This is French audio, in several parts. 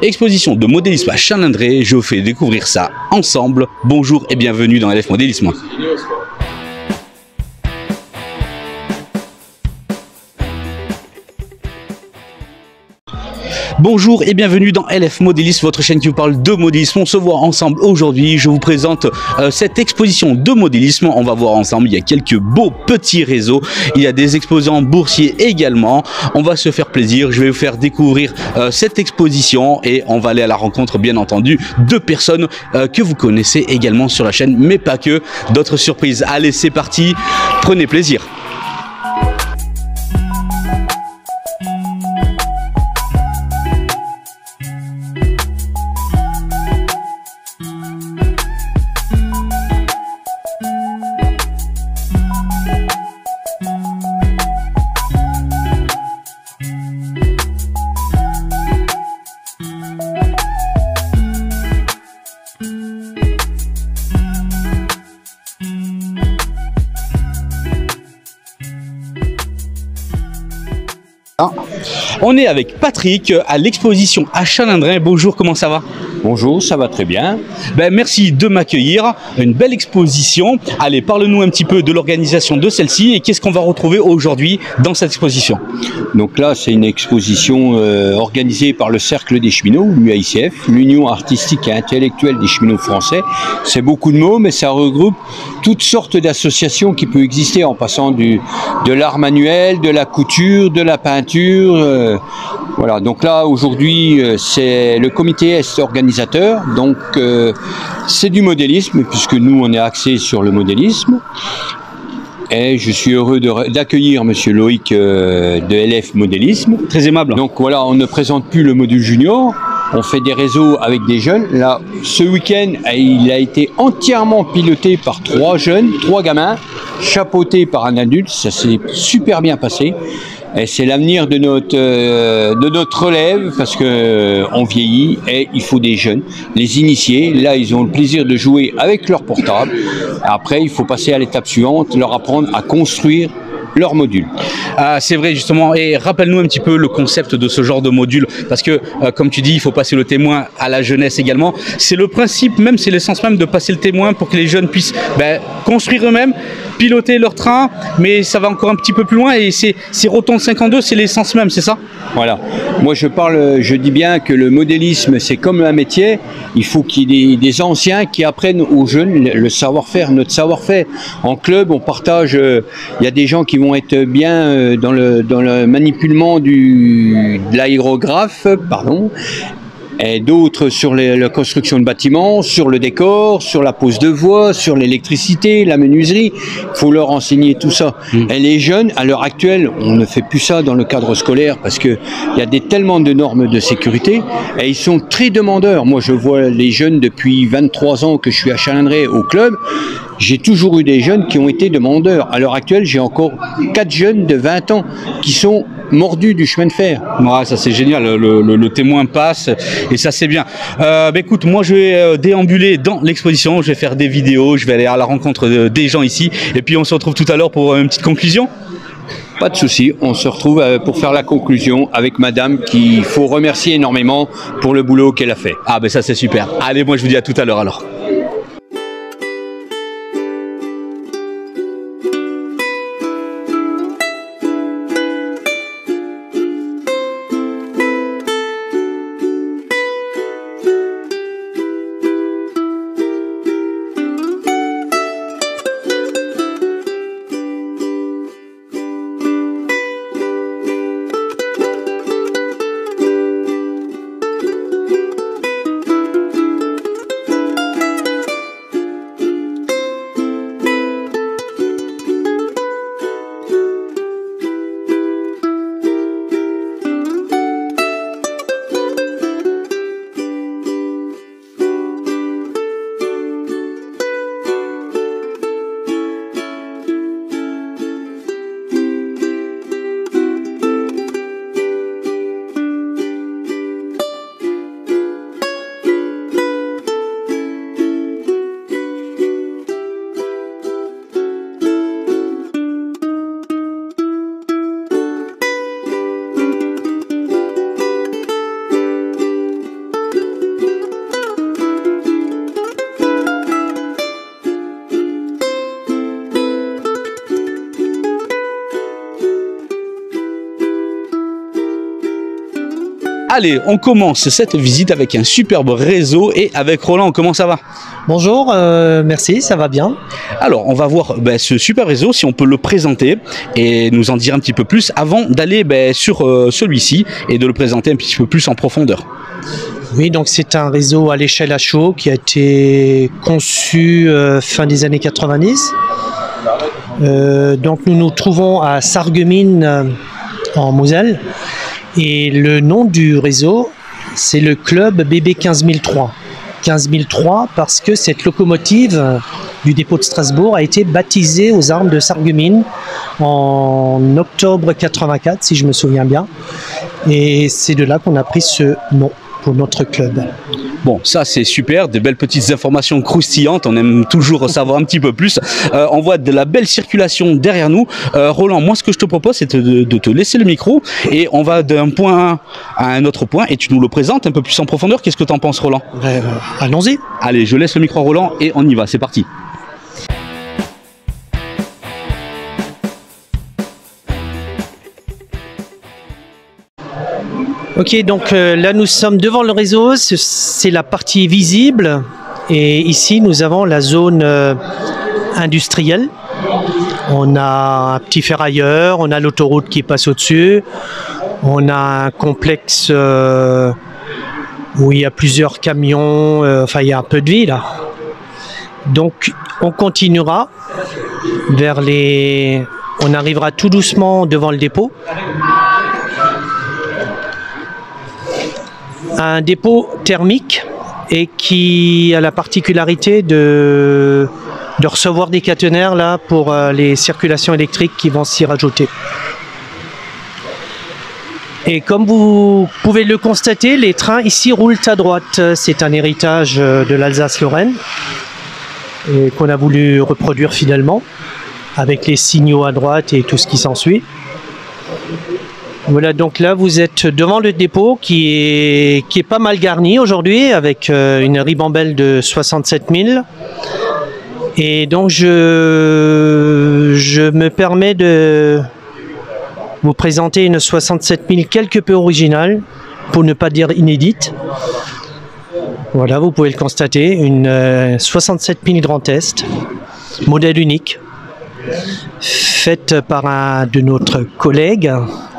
Exposition de modélisme à Chalindrey, je vous fais découvrir ça ensemble. Bonjour et bienvenue dans LF Modélisme. Bonjour et bienvenue dans LF Modélisme, votre chaîne qui vous parle de modélisme. On se voit ensemble aujourd'hui. Je vous présente cette exposition de modélisme. On va voir ensemble, il y a quelques beaux petits réseaux. Il y a des exposants boursiers également. On va se faire plaisir. Je vais vous faire découvrir cette exposition et on va aller à la rencontre, bien entendu, de personnes que vous connaissez également sur la chaîne, mais pas que. D'autres surprises. Allez, c'est parti. Prenez plaisir. On est avec Patrick à l'exposition à Chalindrey. Bonjour, comment ça va? Bonjour, ça va très bien. Merci de m'accueillir. Une belle exposition. Allez, parle-nous un petit peu de l'organisation de celle-ci et qu'est-ce qu'on va retrouver aujourd'hui dans cette exposition. Donc là, c'est une exposition organisée par le Cercle des cheminots, l'UAICF, l'Union artistique et intellectuelle des cheminots français. C'est beaucoup de mots, mais ça regroupe toutes sortes d'associations qui peuvent exister en passant de l'art manuel, de la couture, de la peinture. Voilà, donc là, aujourd'hui, c'est le comité est organisateur, donc c'est du modélisme, puisque nous, on est axé sur le modélisme. Et je suis heureux d'accueillir Monsieur Loïc de LF Modélisme. Très aimable. Donc voilà, on ne présente plus le module junior, on fait des réseaux avec des jeunes. Là, ce week-end, il a été entièrement piloté par 3 jeunes, 3 gamins, chapeautés par un adulte. Ça s'est super bien passé. Et c'est l'avenir de notre relève, parce que on vieillit et il faut des jeunes, les initiés. Là, ils ont le plaisir de jouer avec leur portable. Après, il faut passer à l'étape suivante, leur apprendre à construire leur module. C'est vrai, justement, et rappelle-nous un petit peu le concept de ce genre de module, parce que comme tu dis, il faut passer le témoin à la jeunesse également. C'est le principe même, c'est l'essence même de passer le témoin pour que les jeunes puissent construire eux-mêmes, piloter leur train, mais ça va encore un petit peu plus loin et ces rotondes 52, c'est l'essence même, c'est ça? Voilà. Moi, je dis bien que le modélisme, c'est comme un métier. Il faut qu'il y ait des anciens qui apprennent aux jeunes le savoir-faire, notre savoir-faire. En club, on partage, il y a des gens qui vont être bien dans le manipulement de l'aérographe, pardon, et d'autres sur la construction de bâtiments, sur le décor, sur la pose de voies, sur l'électricité, la menuiserie. Il faut leur enseigner tout ça. Et les jeunes, à l'heure actuelle, on ne fait plus ça dans le cadre scolaire parce qu'il y a tellement de normes de sécurité et ils sont très demandeurs. Moi, je vois les jeunes depuis 23 ans que je suis à Chalindrey au club. J'ai toujours eu des jeunes qui ont été demandeurs. À l'heure actuelle, j'ai encore 4 jeunes de 20 ans qui sont mordus du chemin de fer. Ouais, ça c'est génial, le témoin passe et ça c'est bien. Écoute, moi je vais déambuler dans l'exposition, je vais faire des vidéos, je vais aller à la rencontre des gens ici et puis on se retrouve tout à l'heure pour une petite conclusion. Pas de souci, on se retrouve pour faire la conclusion avec madame qu'il faut remercier énormément pour le boulot qu'elle a fait. Ah ça c'est super. Allez, moi je vous dis à tout à l'heure alors. Allez, on commence cette visite avec un superbe réseau et avec Roland, comment ça va? Bonjour, merci, ça va bien. Alors, on va voir ce super réseau, si on peut le présenter et nous en dire un petit peu plus avant d'aller sur celui-ci et de le présenter un petit peu plus en profondeur. Oui, donc c'est un réseau à l'échelle HO qui a été conçu fin des années 90. Donc nous nous trouvons à Sarreguemines en Moselle et le nom du réseau c'est le club BB 15003. 15003 parce que cette locomotive du dépôt de Strasbourg a été baptisée aux armes de Sarreguemines en octobre 84 si je me souviens bien et c'est de là qu'on a pris ce nom pour notre club. Bon, ça c'est super, des belles petites informations croustillantes, on aime toujours savoir un petit peu plus. On voit de la belle circulation derrière nous. Roland, moi ce que je te propose c'est de te laisser le micro et on va d'un point à un autre point et tu nous le présentes un peu plus en profondeur. Qu'est-ce que tu en penses, Roland? Allons-y. Allez, je laisse le micro à Roland et on y va, c'est parti. Ok, donc là nous sommes devant le réseau, c'est la partie visible et ici nous avons la zone industrielle. On a un petit ferrailleur, on a l'autoroute qui passe au-dessus, on a un complexe où il y a plusieurs camions, enfin il y a un peu de vie là. Donc on continuera vers les... On arrivera tout doucement devant le dépôt. Un dépôt thermique et qui a la particularité de recevoir des caténaires là pour les circulations électriques qui vont s'y rajouter. Et comme vous pouvez le constater, les trains ici roulent à droite. C'est un héritage de l'Alsace-Lorraine et qu'on a voulu reproduire fidèlement avec les signaux à droite et tout ce qui s'ensuit. Voilà, donc là vous êtes devant le dépôt qui est pas mal garni aujourd'hui avec une ribambelle de 67 000. Et donc je me permets de vous présenter une 67 000 quelque peu originale, pour ne pas dire inédite. Voilà, vous pouvez le constater, une 67 000 Grand Est, modèle unique, faite par un de notre collègue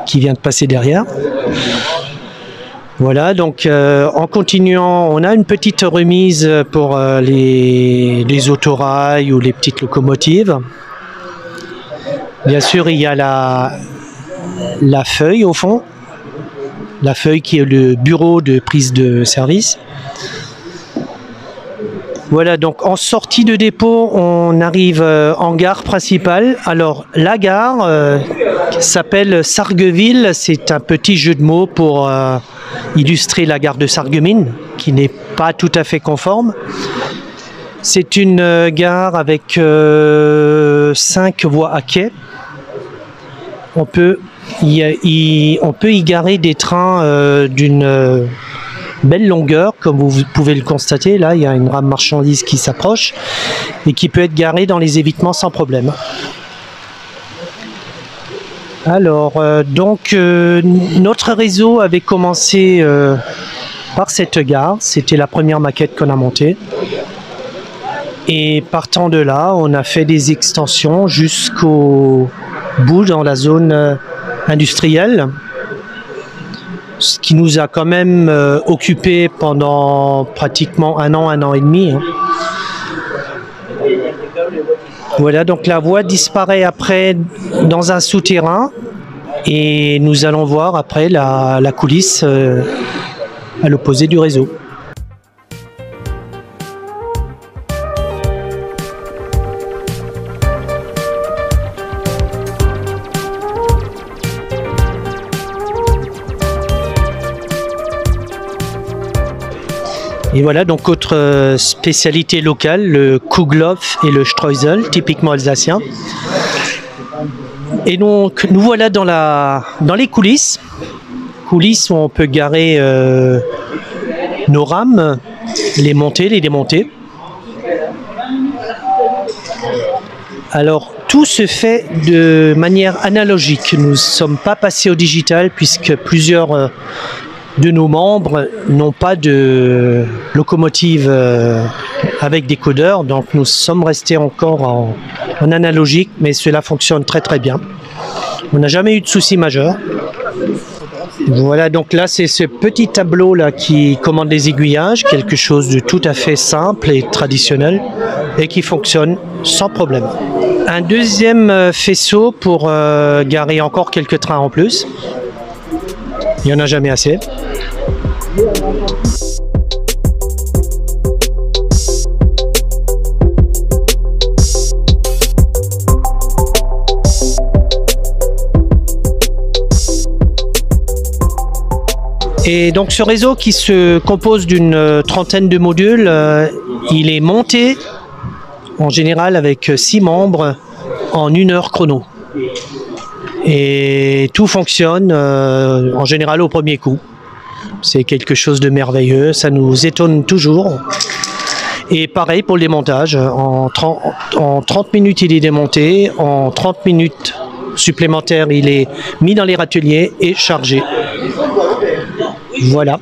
qui vient de passer derrière. Voilà, donc en continuant, on a une petite remise pour les autorails ou les petites locomotives. Bien sûr, il y a la feuille au fond, la feuille qui est le bureau de prise de service. Voilà, donc en sortie de dépôt, on arrive en gare principale. Alors, la gare s'appelle Sarregueville. C'est un petit jeu de mots pour illustrer la gare de Sarreguemines, qui n'est pas tout à fait conforme. C'est une gare avec 5 voies à quai. On peut y garer des trains d'une belle longueur, comme vous pouvez le constater. Là, il y a une rame marchandise qui s'approche et qui peut être garée dans les évitements sans problème. Alors, donc, notre réseau avait commencé par cette gare. C'était la première maquette qu'on a montée. Et partant de là, on a fait des extensions jusqu'au bout dans la zone industrielle. Ce qui nous a quand même occupé pendant pratiquement un an et demi. Hein. Voilà, donc la voie disparaît après dans un souterrain et nous allons voir après la coulisse à l'opposé du réseau. Et voilà, donc autre spécialité locale, le Kuhgloff et le Streusel, typiquement alsacien. Et donc nous voilà dans les coulisses où on peut garer nos rames, les monter, les démonter. Alors tout se fait de manière analogique. Nous ne sommes pas passés au digital puisque plusieurs de nos membres n'ont pas de locomotive avec décodeur, donc nous sommes restés encore en analogique, mais cela fonctionne très très bien. On n'a jamais eu de soucis majeurs. Voilà, donc là c'est ce petit tableau là qui commande les aiguillages, quelque chose de tout à fait simple et traditionnel et qui fonctionne sans problème. Un deuxième faisceau pour garer encore quelques trains en plus. Il n'y en a jamais assez. Et donc ce réseau qui se compose d'une trentaine de modules, il est monté en général avec 6 membres en 1 heure chrono. Et tout fonctionne en général au premier coup. C'est quelque chose de merveilleux, ça nous étonne toujours. Et pareil pour le démontage, en 30 minutes il est démonté, en 30 minutes supplémentaires il est mis dans les râteliers et chargé. Voilà.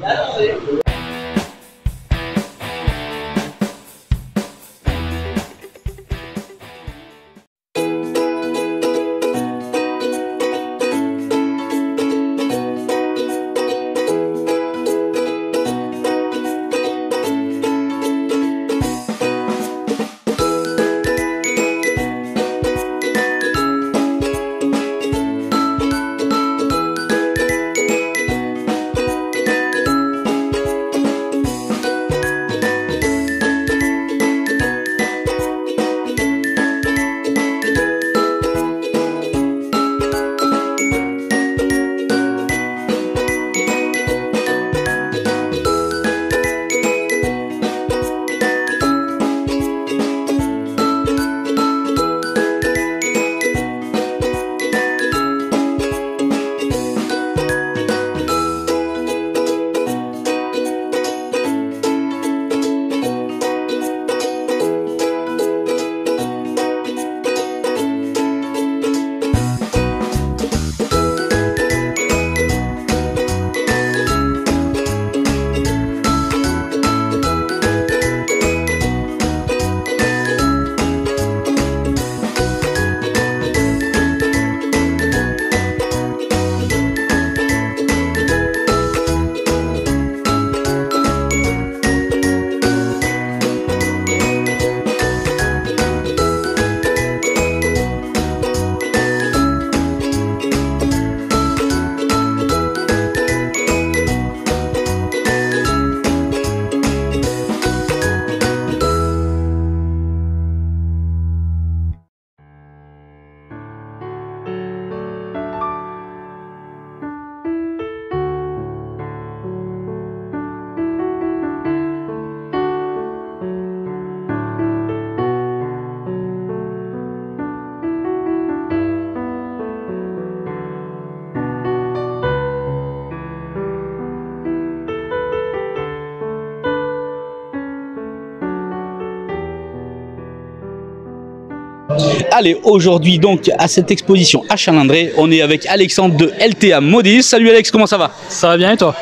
Allez, aujourd'hui donc à cette exposition à Chalindré, on est avec Alexandre de LTA Modélisme. Salut Alex, comment ça va? Ça va bien et toi?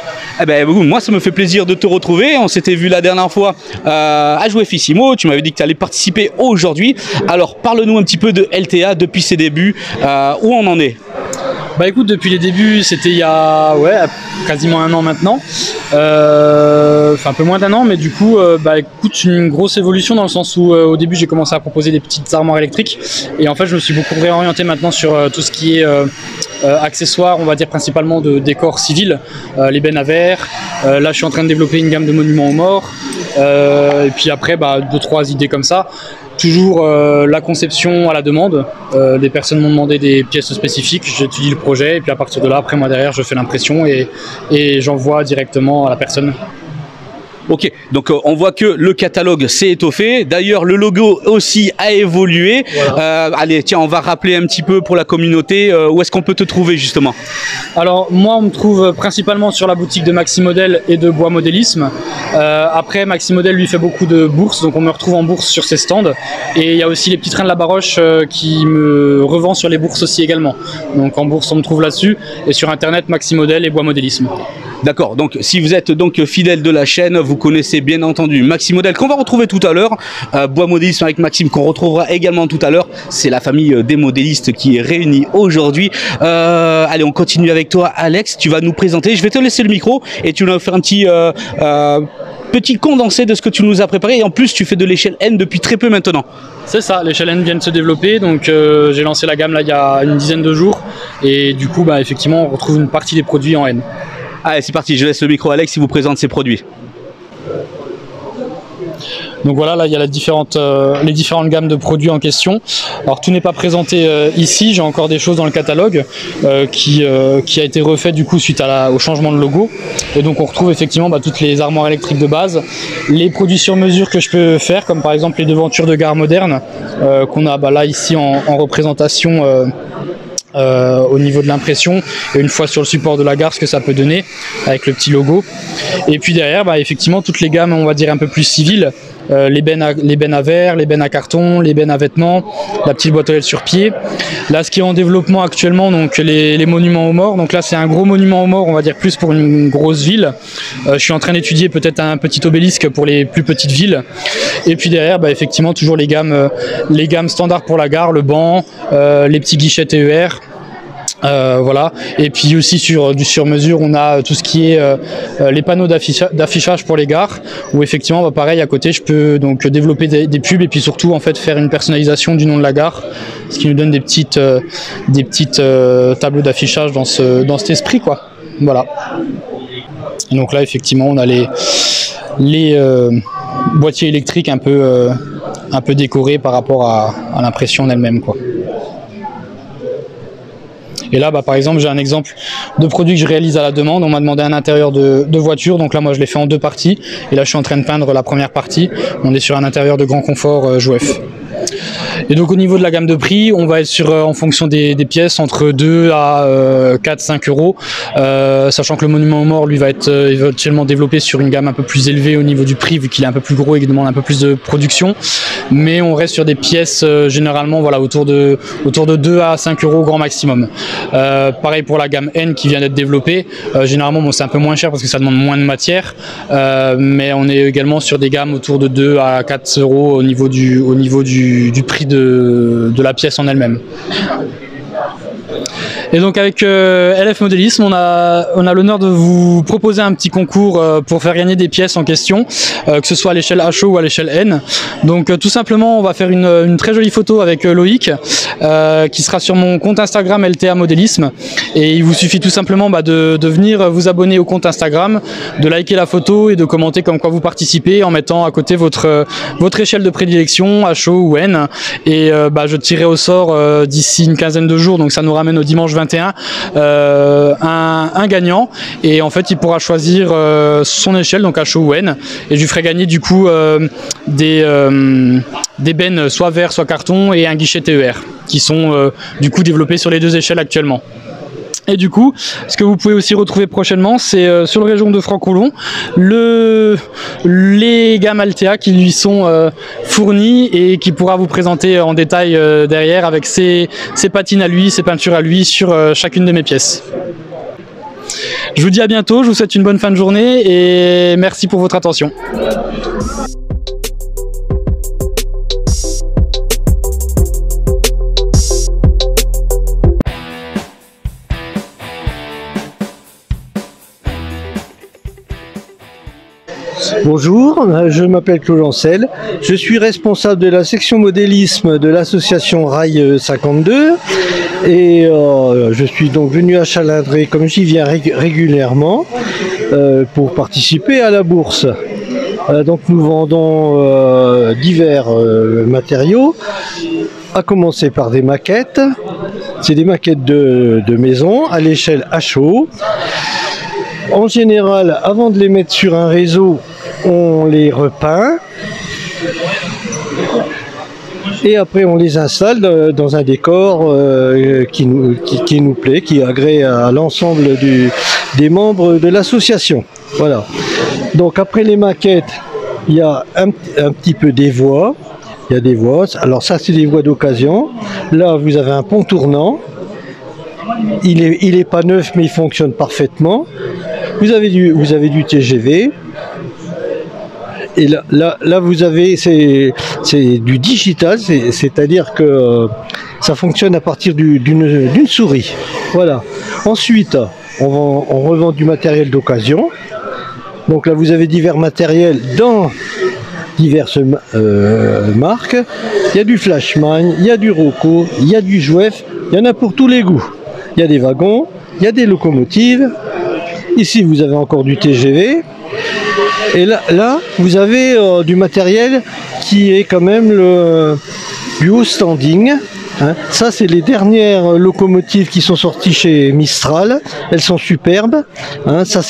Eh ben, moi ça me fait plaisir de te retrouver. On s'était vu la dernière fois à Jouer Fissimo. Tu m'avais dit que tu allais participer aujourd'hui. Alors parle-nous un petit peu de LTA depuis ses débuts, où on en est? Bah écoute, depuis les débuts, c'était il y a quasiment 1 an maintenant, enfin un peu moins d'1 an, mais du coup, écoute, une grosse évolution dans le sens où au début j'ai commencé à proposer des petites armoires électriques et en fait je me suis beaucoup réorienté maintenant sur tout ce qui est accessoires, on va dire principalement de décors civils, les bennes à verre. Là je suis en train de développer une gamme de monuments aux morts, et puis après 2-3 idées comme ça. Toujours la conception à la demande, des personnes m'ont demandé des pièces spécifiques, j'étudie le projet et puis à partir de là, après moi derrière je fais l'impression et j'envoie directement à la personne. Ok, donc on voit que le catalogue s'est étoffé. D'ailleurs, le logo aussi a évolué. Voilà. Allez, tiens, on va rappeler un petit peu pour la communauté où est-ce qu'on peut te trouver justement. Alors moi, on me trouve principalement sur la boutique de Maxi Model et de Bois Modélisme. Après, Maxi Model lui fait beaucoup de bourses, donc on me retrouve en bourse sur ses stands. Et il y a aussi les petits trains de la Baroche qui me revend sur les bourses aussi également. Donc en bourse, on me trouve là-dessus et sur internet Maxi Model et Bois Modélisme. D'accord, donc si vous êtes donc fidèle de la chaîne, vous connaissez bien entendu Maxime Modèle qu'on va retrouver tout à l'heure, Bois Modélisme avec Maxime qu'on retrouvera également tout à l'heure. C'est la famille des modélistes qui est réunie aujourd'hui. Allez, on continue avec toi Alex, tu vas nous présenter, je vais te laisser le micro et tu vas nous faire un petit condensé de ce que tu nous as préparé, et en plus tu fais de l'échelle N depuis très peu maintenant. C'est ça, l'échelle N vient de se développer, donc j'ai lancé la gamme là il y a une dizaine de jours, et du coup bah, effectivement on retrouve une partie des produits en N. Allez, c'est parti, je laisse le micro à Alex, il vous présente ses produits. Donc voilà, là il y a les différentes gammes de produits en question. Alors tout n'est pas présenté ici, j'ai encore des choses dans le catalogue qui a été refait du coup suite au changement de logo. Et donc on retrouve effectivement toutes les armoires électriques de base, les produits sur mesure que je peux faire, comme par exemple les devantures de gare modernes qu'on a là ici en représentation au niveau de l'impression, et une fois sur le support de la gare ce que ça peut donner avec le petit logo. Et puis derrière effectivement toutes les gammes on va dire un peu plus civiles, les bennes à verre, les bennes à carton, les bennes à vêtements, la petite boîte aux lettres sur pied. Là ce qui est en développement actuellement, donc les monuments aux morts, donc là c'est un gros monument aux morts, on va dire plus pour une grosse ville. Je suis en train d'étudier peut-être un petit obélisque pour les plus petites villes. Et puis derrière effectivement toujours les gammes standards pour la gare, le banc, les petits guichets TER. Voilà, et puis aussi du sur-mesure on a tout ce qui est les panneaux d'affichage pour les gares, où effectivement pareil à côté je peux donc développer des pubs et puis surtout en fait faire une personnalisation du nom de la gare, ce qui nous donne des petites tableaux d'affichage dans cet esprit quoi. Voilà. Et donc là effectivement on a les boîtiers électriques un peu décorés par rapport à l'impression en elle-même quoi. Et là, par exemple, j'ai un exemple de produit que je réalise à la demande. On m'a demandé un intérieur de voiture, donc là, moi, je l'ai fait en 2 parties. Et là, je suis en train de peindre la première partie. On est sur un intérieur de grand confort JOEF. Et donc au niveau de la gamme de prix, on va être en fonction des pièces entre 2 à 4-5 euros, sachant que le monument aux morts lui va être éventuellement développé sur une gamme un peu plus élevée au niveau du prix vu qu'il est un peu plus gros et qu'il demande un peu plus de production, mais on reste sur des pièces généralement autour de 2 à 5 euros grand maximum. Pareil pour la gamme N qui vient d'être développée, généralement c'est un peu moins cher parce que ça demande moins de matière, mais on est également sur des gammes autour de 2 à 4 euros au niveau du prix de la pièce en elle-même. Et donc avec LF Modélisme, on a l'honneur de vous proposer un petit concours pour faire gagner des pièces en question, que ce soit à l'échelle HO ou à l'échelle N. Donc tout simplement, on va faire une très jolie photo avec Loïc, qui sera sur mon compte Instagram LTA Modélisme. Et il vous suffit tout simplement de venir vous abonner au compte Instagram, de liker la photo et de commenter comme quoi vous participez en mettant à côté votre échelle de prédilection, HO ou N. Et je tirerai au sort d'ici une quinzaine de jours, donc ça nous ramène au dimanche 21, un gagnant, et en fait il pourra choisir son échelle, donc HO ou N, et je lui ferai gagner du coup des bennes soit verre soit carton et un guichet TER qui sont du coup développés sur les 2 échelles actuellement. Et du coup, ce que vous pouvez aussi retrouver prochainement, c'est sur le région de Francolon, les gammes Altea qui lui sont fournies et qui pourra vous présenter en détail derrière avec ses patines à lui, ses peintures à lui sur chacune de mes pièces. Je vous dis à bientôt, je vous souhaite une bonne fin de journée et merci pour votre attention. Bonjour, je m'appelle Claude Ancel, je suis responsable de la section modélisme de l'association Rail 52 et je suis donc venu à Chalindré comme j'y viens régulièrement pour participer à la bourse. Donc nous vendons divers matériaux, à commencer par des maquettes. C'est des maquettes de maison à l'échelle HO. En général, avant de les mettre sur un réseau, on les repeint et après on les installe dans un décor qui nous plaît, qui agrée à l'ensemble des membres de l'association. Voilà. Donc après les maquettes, il y a un petit peu des voies. Il y a des voies. Alors ça, c'est des voies d'occasion. Là, vous avez un pont tournant. Il est pas neuf, mais il fonctionne parfaitement. Vous avez du TGV. Et là vous avez, c'est du digital, c'est-à-dire que ça fonctionne à partir d'une souris. Voilà. Ensuite, on revend du matériel d'occasion. Donc là, vous avez divers matériels dans diverses marques. Il y a du Flashman, il y a du Roco, il y a du Jouef, il y en a pour tous les goûts. Il y a des wagons, il y a des locomotives. Ici, vous avez encore du TGV. Et là vous avez du matériel qui est quand même du haut standing. Hein. Ça, c'est les dernières locomotives qui sont sorties chez Mistral. Elles sont superbes. Hein. Ça, là,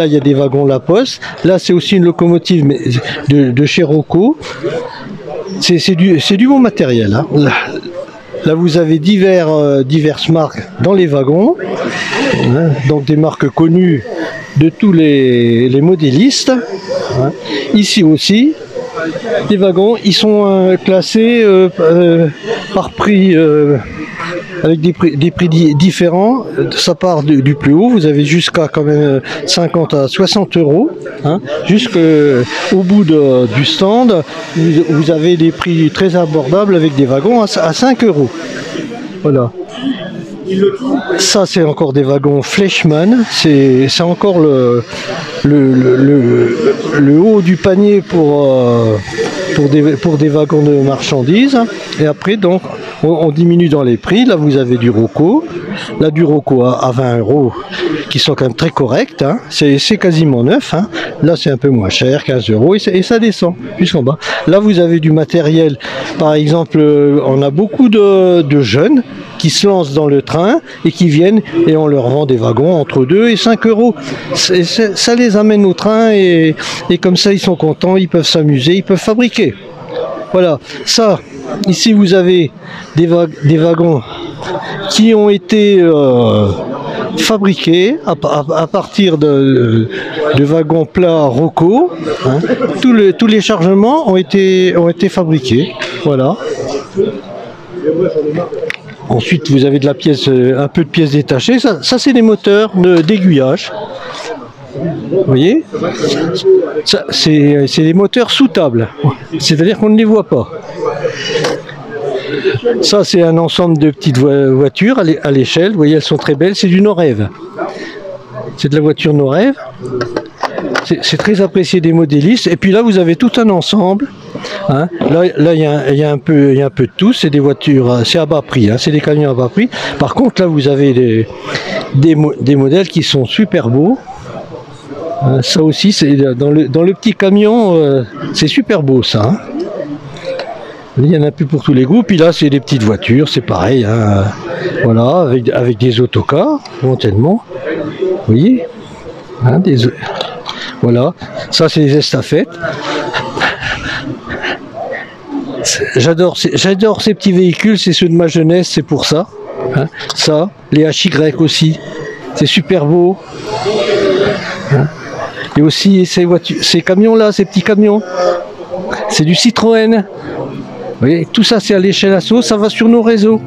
il y a des wagons La Poste. Là, c'est aussi une locomotive de chez Roco. C'est du bon matériel. Hein. Là, vous avez diverses marques dans les wagons. Hein. Donc, des marques connues de tous les modélistes. Hein. Ici aussi, les wagons, ils sont classés par prix, avec des prix différents. Ça part du plus haut, vous avez jusqu'à quand même 50 à 60 euros. Hein. Jusqu'au bout du stand, vous avez des prix très abordables avec des wagons à 5 euros. Voilà. Ça, c'est encore des wagons Flashman. C'est encore le haut du panier pour des wagons de marchandises. Et après, donc, on diminue dans les prix. Là, vous avez du Roco. Là, du Roco à 20 euros, qui sont quand même très corrects. Hein. C'est quasiment neuf. Hein. Là, c'est un peu moins cher, 15 euros, et ça descend jusqu'en bas. Là, vous avez du matériel. Par exemple, on a beaucoup de jeunes qui se lancent dans le train et qui viennent, et on leur vend des wagons entre 2 et 5 euros. Ça les amène au train, et comme ça, ils sont contents, ils peuvent s'amuser, ils peuvent fabriquer. Voilà. Ça, ici, vous avez des wagons qui ont été fabriqués à partir de wagons plats Roco. Hein. Tous les chargements ont été fabriqués. Voilà. Ensuite, vous avez un peu de pièces détachées. Ça c'est des moteurs d'aiguillage. Vous voyez, c'est des moteurs sous table. C'est-à-dire qu'on ne les voit pas. Ça, c'est un ensemble de petites voitures à l'échelle. Vous voyez, elles sont très belles. C'est du Norève. C'est de la voiture Norève. C'est très apprécié des modélistes. Et puis là, vous avez tout un ensemble. Hein. Là, il y a un peu de tout. C'est des voitures, c'est à bas prix. Hein. C'est des camions à bas prix. Par contre, là, vous avez des modèles qui sont super beaux. Ça aussi, c'est dans le petit camion, c'est super beau ça. Hein. Il y en a plus pour tous les goûts. Puis là, c'est des petites voitures, c'est pareil. Hein. Voilà, avec des autocars, éventuellement. Vous voyez, hein, voilà, ça c'est les estafettes. J'adore ces petits véhicules, c'est ceux de ma jeunesse, c'est pour ça. Hein. Ça, les HY aussi, c'est super beau. Hein. Et aussi ces camions-là, ces petits camions, c'est du Citroën. Vous voyez, tout ça c'est à l'échelle Asso, ça va sur nos réseaux.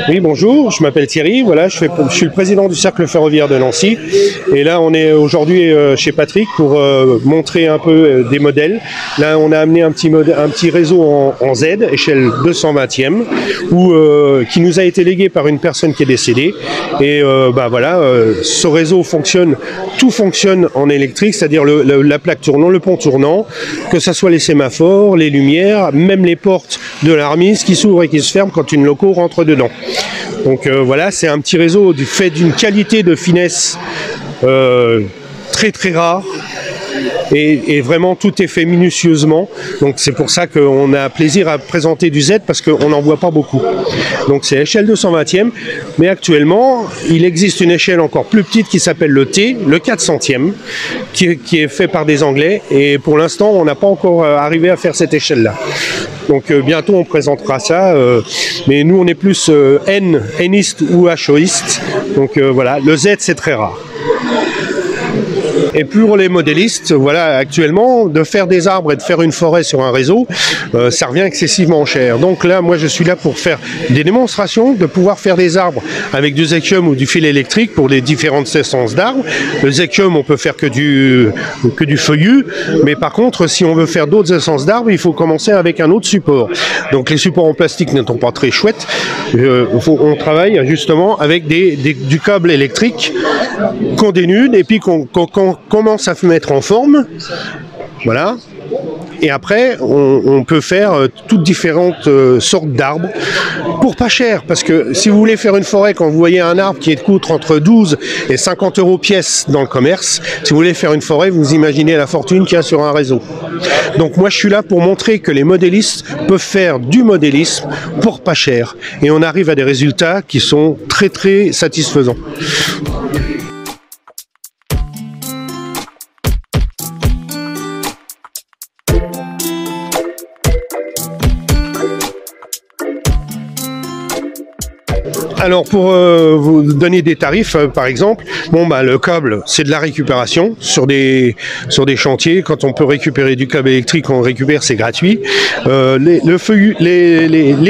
Oui, bonjour, je m'appelle Thierry, voilà, je suis le président du Cercle Ferroviaire de Nancy. Et là, on est aujourd'hui chez Patrick pour montrer un peu des modèles. Là, on a amené un petit réseau en Z, échelle 220e, qui nous a été légué par une personne qui est décédée. Et voilà, ce réseau fonctionne, tout fonctionne en électrique, c'est-à-dire la plaque tournant, le pont tournant, que ce soit les sémaphores, les lumières, même les portes de la remise qui s'ouvrent et qui se ferment quand une loco rentre dedans. Donc voilà, c'est un petit réseau fait d'une qualité de finesse très très rare. Et vraiment tout est fait minutieusement, donc c'est pour ça qu'on a plaisir à présenter du Z parce qu'on n'en voit pas beaucoup. Donc c'est échelle 220e, mais actuellement il existe une échelle encore plus petite qui s'appelle le T, le 400e, qui est fait par des Anglais, et pour l'instant on n'a pas encore arrivé à faire cette échelle là. Donc bientôt on présentera ça, mais nous on est plus N-iste ou HOiste, donc voilà, le Z c'est très rare. Et pour les modélistes, voilà, actuellement, de faire des arbres et de faire une forêt sur un réseau, ça revient excessivement cher. Donc là, moi, je suis là pour faire des démonstrations, de pouvoir faire des arbres avec du zéchium ou du fil électrique pour les différentes essences d'arbres. Le zéchium, on peut faire que du feuillu, mais par contre, si on veut faire d'autres essences d'arbres, il faut commencer avec un autre support. Donc les supports en plastique n'étant pas très chouettes, on travaille justement avec du câble électrique qu'on dénude et puis qu'on commence à mettre en forme, voilà. Et après, on peut faire toutes différentes sortes d'arbres pour pas cher. Parce que si vous voulez faire une forêt, quand vous voyez un arbre qui coûte entre 12 et 50 € pièce dans le commerce, si vous voulez faire une forêt, vous imaginez la fortune qu'il y a sur un réseau. Donc moi, je suis là pour montrer que les modélistes peuvent faire du modélisme pour pas cher. Et on arrive à des résultats qui sont très très satisfaisants. Alors pour vous donner des tarifs, par exemple, le câble, c'est de la récupération sur des chantiers. Quand on peut récupérer du câble électrique, on récupère, c'est gratuit. Les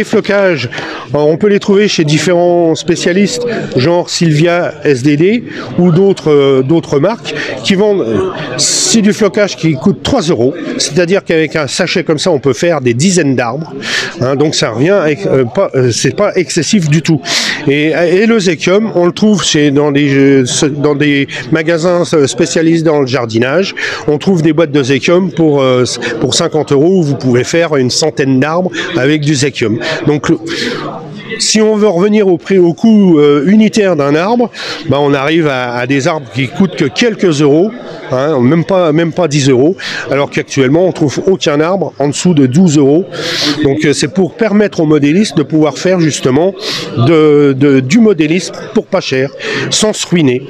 flocages, on peut les trouver chez différents spécialistes, genre Sylvia SDD ou d'autres marques qui vendent. C'est du flocage qui coûte 3 €. C'est-à-dire qu'avec un sachet comme ça, on peut faire des dizaines d'arbres. Hein, donc ça revient, c'est pas excessif du tout. Et le zéchium, on le trouve dans des magasins spécialisés dans le jardinage. On trouve des boîtes de zéchium pour 50 € où vous pouvez faire une centaine d'arbres avec du zéchium. Donc si on veut revenir au coût unitaire d'un arbre, on arrive à des arbres qui coûtent que quelques euros, hein, même pas 10 €, alors qu'actuellement on trouve aucun arbre en dessous de 12 €. Donc c'est pour permettre aux modélistes de pouvoir faire justement du modélisme pour pas cher, sans se ruiner.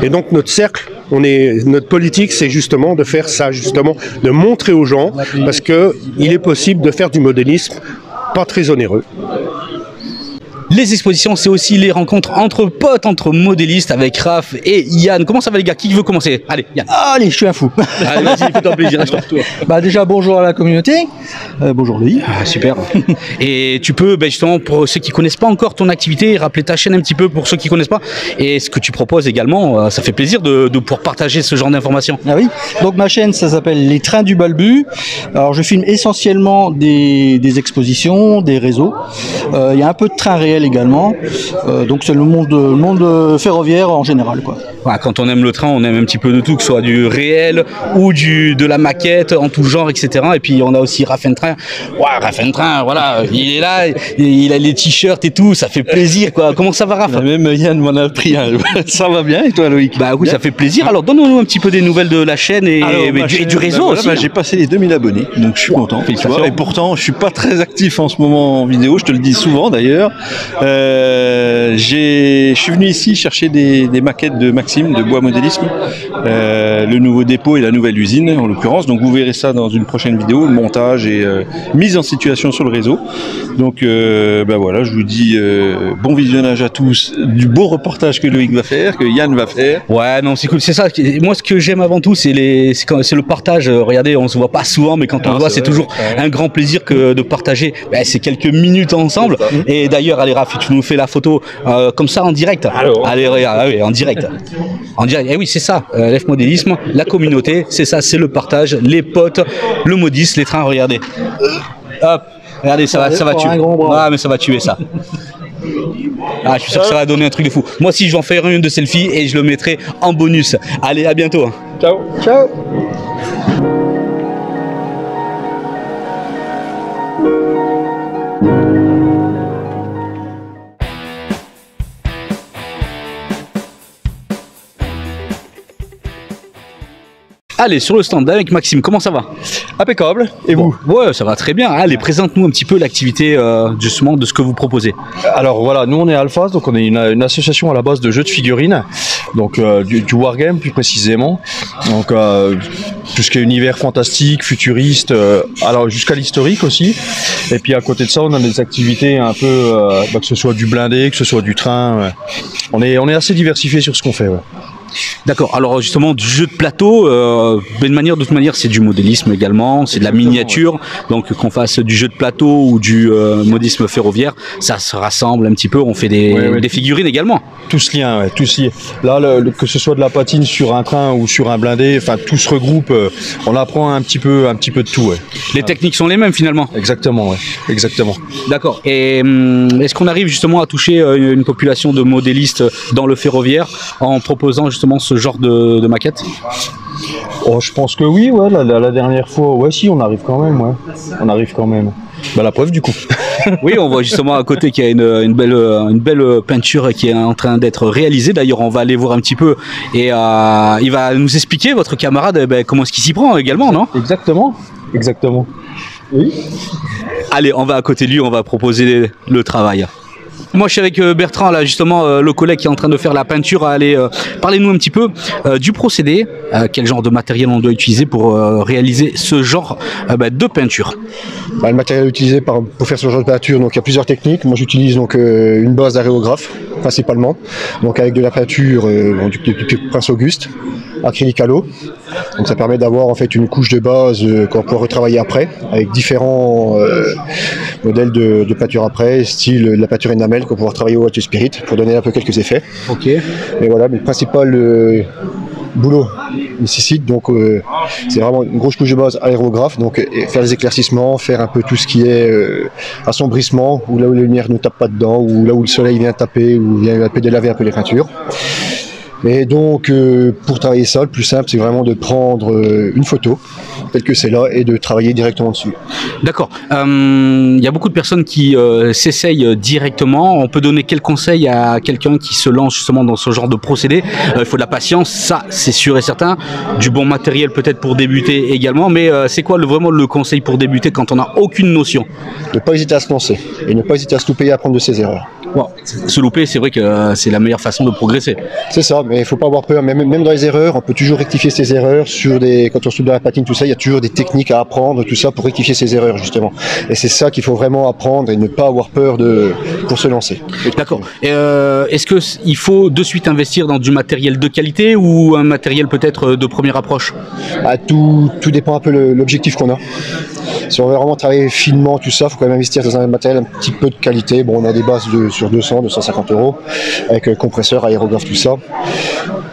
Et donc notre cercle, notre politique, c'est justement de faire ça, justement, de montrer aux gens, parce que il est possible de faire du modélisme pas très onéreux. Les expositions, c'est aussi les rencontres entre potes, entre modélistes, avec Raph et Yann. Comment ça va les gars? Qui veut commencer? Allez, Yann. Allez, je suis un fou. Allez, vas-y, fais-toi plaisir, je te retourne. Déjà, bonjour à la communauté. Bonjour Louis. Super. Et tu peux, justement, pour ceux qui connaissent pas encore ton activité, rappeler ta chaîne un petit peu pour ceux qui connaissent pas. Et ce que tu proposes également, ça fait plaisir de pouvoir partager ce genre d'informations. Ah oui. Donc ma chaîne, ça s'appelle Les Trains du Balbu. Alors je filme essentiellement des expositions, des réseaux. Il y a un peu de train réel également. Donc c'est le monde ferroviaire en général, quoi. Ouais, quand on aime le train, on aime un petit peu de tout, que ce soit du réel ou de la maquette en tout genre, etc. Et puis on a aussi Raffentrain. Ouais, Raffentrain, voilà, il est là, il a les t-shirts et tout, ça fait plaisir, quoi. Comment ça va, Raph? Même Yann m'en a pris un. Ça va bien, et toi, Loïc? Oui, ça fait plaisir. Alors donne-nous un petit peu des nouvelles de la chaîne et du réseau aussi. J'ai passé les 2000 abonnés, donc je suis content. Et pourtant, je suis pas très actif en ce moment en vidéo, je te le dis souvent d'ailleurs. Je suis venu ici chercher des maquettes de Maxime, de Bois Modélisme, le nouveau dépôt et la nouvelle usine en l'occurrence. Donc vous verrez ça dans une prochaine vidéo, le montage et mise en situation sur le réseau. Donc voilà, je vous dis bon visionnage à tous, du beau reportage que Loïc va faire, que Yann va faire. Ouais, non, c'est cool, c'est ça. Moi, ce que j'aime avant tout, c'est le partage. Regardez, on se voit pas souvent, mais quand on se voit, c'est toujours un grand plaisir que de partager ces quelques minutes ensemble. Et d'ailleurs, allez, Raph, tu nous fais la photo comme ça en direct. Allez, regarde, ah oui, en direct. En direct. Et oui, c'est ça, LF Modélisme, la communauté, c'est ça, c'est le partage, les potes, le modisme, les trains, regardez. Hop, regardez, ça va tuer. Ah, mais ça va tuer ça. Ah, je suis sûr que ça va donner un truc de fou. Moi aussi, je vais en faire une de selfie et je le mettrai en bonus. Allez, à bientôt. Ciao. Ciao. Allez, sur le stand avec Maxime, comment ça va? Impeccable. Et vous? Ouais, ça va très bien. Allez, présente-nous un petit peu l'activité justement de ce que vous proposez. Alors voilà, nous on est Alphas, donc on est une association à la base de jeux de figurines, donc du wargame plus précisément. Donc tout ce qui est univers fantastique, futuriste, alors jusqu'à l'historique aussi. Et puis à côté de ça, on a des activités un peu, que ce soit du blindé, que ce soit du train. On est assez diversifié sur ce qu'on fait. Ouais. D'accord, alors justement du jeu de plateau, de toute manière c'est du modélisme également, c'est de la miniature, ouais. Donc qu'on fasse du jeu de plateau ou du modélisme ferroviaire, ça se rassemble un petit peu, on fait des figurines également. Tous liens, ouais, tous liés. Là, que ce soit de la patine sur un train ou sur un blindé, enfin tout se regroupe, on apprend un petit peu de tout. Ouais. Les techniques sont les mêmes finalement. Exactement, ouais, exactement. D'accord, et est-ce qu'on arrive justement à toucher une population de modélistes dans le ferroviaire en proposant justement ce genre de maquette? Oh, je pense que oui, ouais, la dernière fois, ouais, si, on arrive quand même, ouais. On arrive quand même. Bah, la preuve du coup. Oui, on voit justement à côté qu'il y a une belle peinture qui est en train d'être réalisée. D'ailleurs, on va aller voir un petit peu et il va nous expliquer, votre camarade, comment est-ce qu'il s'y prend également, non? Exactement, exactement. Oui. Allez, on va à côté de lui, on va proposer le travail. Moi je suis avec Bertrand là justement, le collègue qui est en train de faire la peinture. Allez, parlez-nous un petit peu du procédé, quel genre de matériel on doit utiliser pour réaliser ce genre de peinture. Le matériel utilisé pour faire ce genre de peinture, donc il y a plusieurs techniques. Moi j'utilise donc une base d'aréographe principalement, donc avec de la peinture du Prince Auguste, acrylique à l'eau. Donc ça permet d'avoir en fait une couche de base qu'on peut retravailler après avec différents modèles de peinture après, style la peinture enamel qu'on pourra travailler au Water Spirit pour donner un peu quelques effets. Ok. Et voilà, mais le principal boulot nécessite donc c'est vraiment une grosse couche de base aérographe, donc faire les éclaircissements, faire un peu tout ce qui est assombrissement, ou là où la lumière ne tape pas dedans, ou là où le soleil vient taper, ou vient un peu délaver un peu les peintures. Et donc pour travailler ça, le plus simple c'est vraiment de prendre une photo telle que c'est là et de travailler directement dessus. D'accord. Il y a beaucoup de personnes qui s'essayent directement. On peut donner quel conseil à quelqu'un qui se lance justement dans ce genre de procédé? Il faut de la patience, ça c'est sûr et certain. Du bon matériel peut-être pour débuter également. Mais c'est quoi vraiment le conseil pour débuter quand on n'a aucune notion? Ne pas hésiter à se lancer et ne pas hésiter à se louper et à apprendre de ses erreurs. Wow. Se louper, c'est vrai que c'est la meilleure façon de progresser. C'est ça, mais il ne faut pas avoir peur. Même dans les erreurs, on peut toujours rectifier ses erreurs. Quand on se loupe dans la patine, tout ça, il y a toujours des techniques à apprendre, tout ça, pour rectifier ses erreurs, justement. Et c'est ça qu'il faut vraiment apprendre et ne pas avoir peur pour se lancer. D'accord. Est-ce qu'il faut de suite investir dans du matériel de qualité ou un matériel peut-être de première approche? Tout dépend un peu l'objectif qu'on a. Si on veut vraiment travailler finement, tout ça, il faut quand même investir dans un matériel un petit peu de qualité. Bon, on a des bases sur 200, 250 €, avec compresseur, aérographe, tout ça.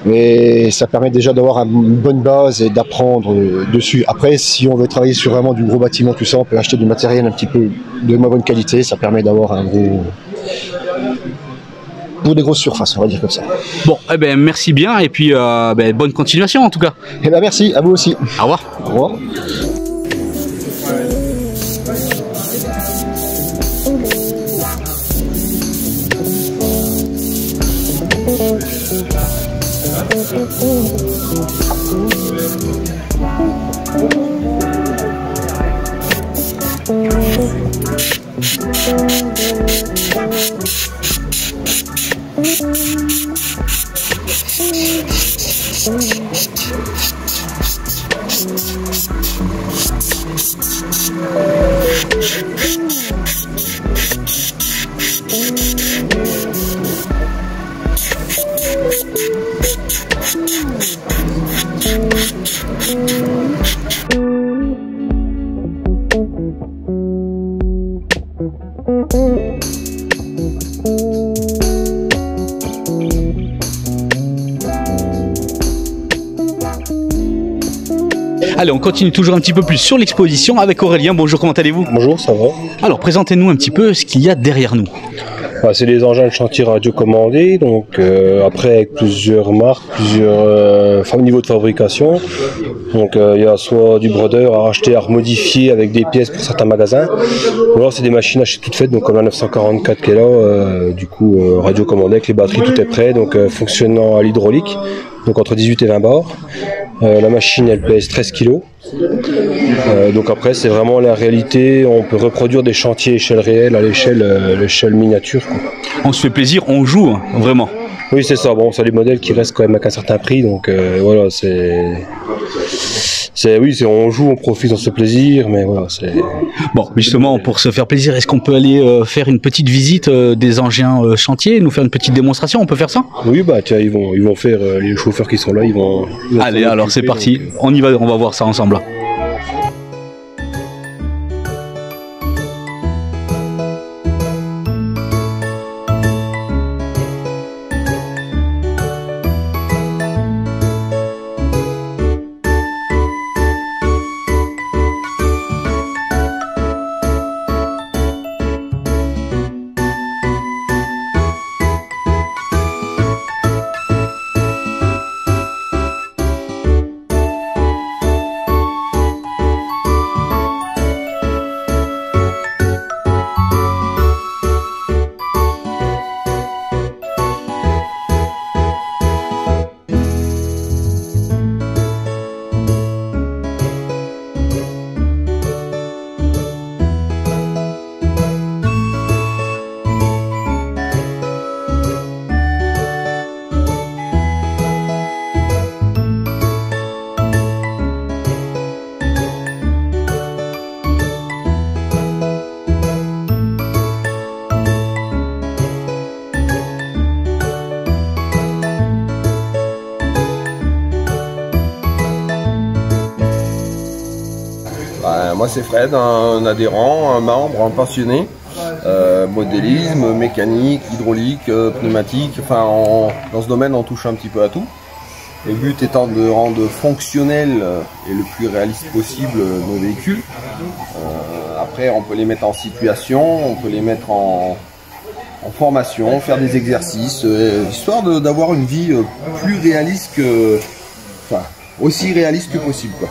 Mais ça permet déjà d'avoir une bonne base et d'apprendre dessus. Après, si on veut travailler sur vraiment du gros bâtiment, tout ça, on peut acheter du matériel un petit peu de moins bonne qualité. Ça permet d'avoir un gros... pour des grosses surfaces, on va dire comme ça. Bon, eh ben merci bien et puis bonne continuation en tout cas. Eh ben merci, à vous aussi. Au revoir. Au revoir. Allez, on continue toujours un petit peu plus sur l'exposition avec Aurélien. Bonjour, comment allez-vous? Bonjour, ça va. Alors, présentez-nous un petit peu ce qu'il y a derrière nous. C'est des engins de chantier radiocommandés, donc après avec plusieurs marques, plusieurs niveaux de fabrication. Donc il y a soit du brodeur à racheter, à remodifier avec des pièces pour certains magasins, ou alors c'est des machines achetées toutes faites, donc comme la 944 qui est là, du coup radiocommandée avec les batteries, tout est prêt, donc fonctionnant à l'hydraulique, donc entre 18 et 20 bars. La machine elle pèse 13 kg. Donc après c'est vraiment la réalité, on peut reproduire des chantiers à échelle réelle, à l'échelle miniature, quoi. On se fait plaisir, on joue, hein, vraiment. Oui c'est ça, bon c'est des modèles qui restent quand même à un certain prix, donc voilà on joue, on profite, on se fait plaisir, mais voilà c'est... Bon, justement pour se faire plaisir, est-ce qu'on peut aller faire une petite visite des engins chantiers, nous faire une petite démonstration, on peut faire ça? Oui bah tiens, ils vont faire, les chauffeurs qui sont là, ils vont allez alors c'est parti, on y va, on va voir ça ensemble. Moi c'est Fred, un adhérent, un membre, un passionné, modélisme, mécanique, hydraulique, pneumatique, enfin dans ce domaine on touche un petit peu à tout. Le but étant de rendre fonctionnel et le plus réaliste possible nos véhicules. Après on peut les mettre en situation, on peut les mettre en formation, faire des exercices, histoire d'avoir une vie plus réaliste que... Enfin, aussi réaliste que possible, quoi.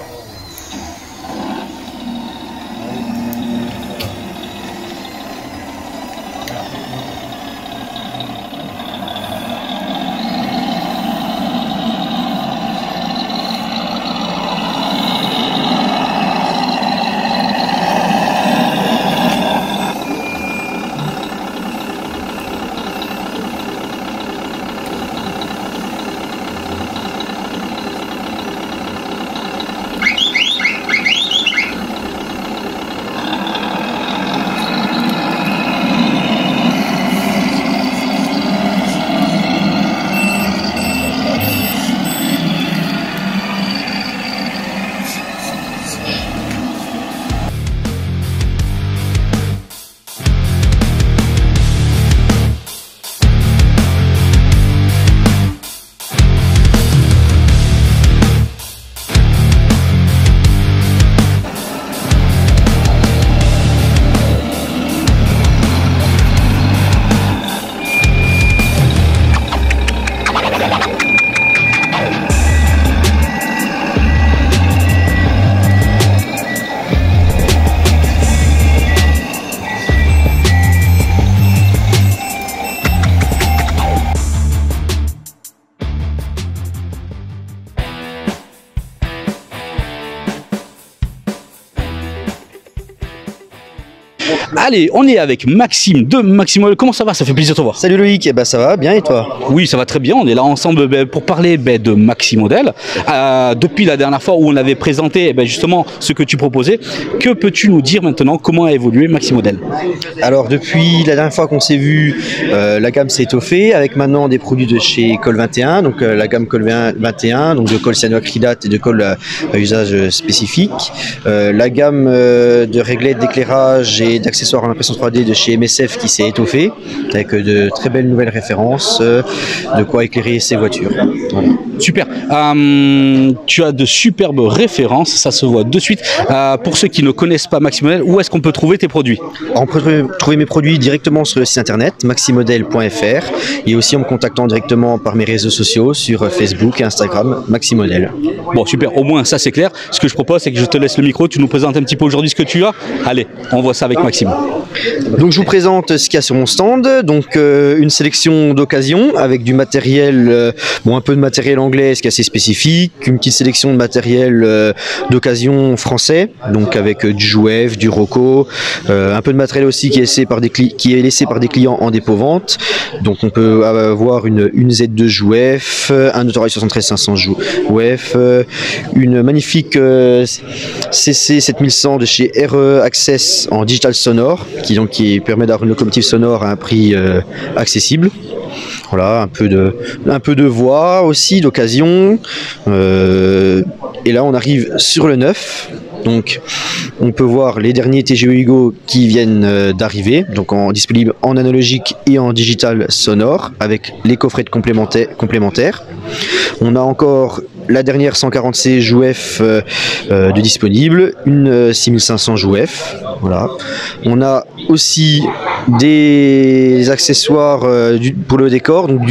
Allez, on est avec Maxime de Maximol. Comment ça va? Ça fait plaisir de te voir. Salut Loïc, eh ben ça va bien et toi? Oui, ça va très bien. On est là ensemble pour parler de Maximodel. Depuis la dernière fois où on avait présenté justement ce que tu proposais, que peux-tu nous dire maintenant? Comment a évolué Maximodel? Alors depuis la dernière fois qu'on s'est vu, la gamme s'est étoffée avec maintenant des produits de chez Col 21, donc la gamme Col 21, donc de colle cyanoacrylate et de colle à usage spécifique. La gamme de réglettes d'éclairage et d'accessoires en impression 3D de chez MSF qui s'est étoffé avec de très belles nouvelles références, de quoi éclairer ses voitures. Voilà. Super. Tu as de superbes références, ça se voit de suite. Pour ceux qui ne connaissent pas Maximodel, où est-ce qu'on peut trouver tes produits? On peut trouver mes produits directement sur le site internet maximodel.fr et aussi en me contactant directement par mes réseaux sociaux sur Facebook et Instagram Maximodel. Bon, super, au moins ça c'est clair. Ce que je propose, c'est que je te laisse le micro, tu nous présentes un petit peu aujourd'hui ce que tu as. Allez, on voit ça avec Maxime. Donc je vous présente ce qu'il y a sur mon stand. Donc une sélection d'occasion avec du matériel, un peu de matériel anglais, ce qui est assez spécifique, une petite sélection de matériel d'occasion français, donc avec du Jouef, du Rocco, un peu de matériel aussi qui est laissé par des clients en dépôt-vente. Donc on peut avoir une Z2 Jouef, un Autorail 73 500 Jouef, une magnifique CC 7100 de chez RE Access en digital sonore, qui permet d'avoir une locomotive sonore à un prix accessible. Voilà, un peu de voix aussi, d'occasion. Et là, on arrive sur le neuf. Donc, on peut voir les derniers TGV Hugo qui viennent d'arriver, donc disponibles en analogique et en digital sonore, avec les coffrets complémentaires. On a encore la dernière 140C Jouef de disponible, une 6500 Jouef. Voilà. On a aussi des accessoires pour le décor, donc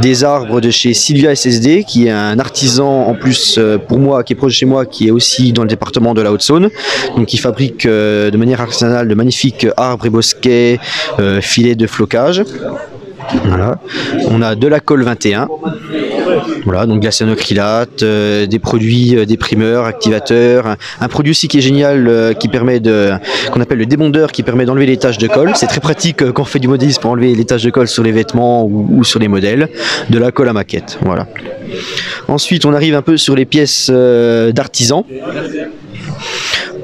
des arbres de chez Sylvia SSD, qui est un artisan en plus pour moi, qui est proche de chez moi, qui est aussi dans le département de la Haute-Saône, donc qui fabrique de manière artisanale de magnifiques arbres et bosquets, filets de flocage. Voilà. On a de la colle 21, voilà, donc de la cyanocrylate, des produits, des primeurs, activateurs, un produit aussi qui est génial, qui permet qu'on appelle le débondeur, qui permet d'enlever les taches de colle. C'est très pratique quand on fait du modélisme pour enlever les taches de colle sur les vêtements ou sur les modèles. De la colle à maquette, voilà. Ensuite, on arrive un peu sur les pièces d'artisans.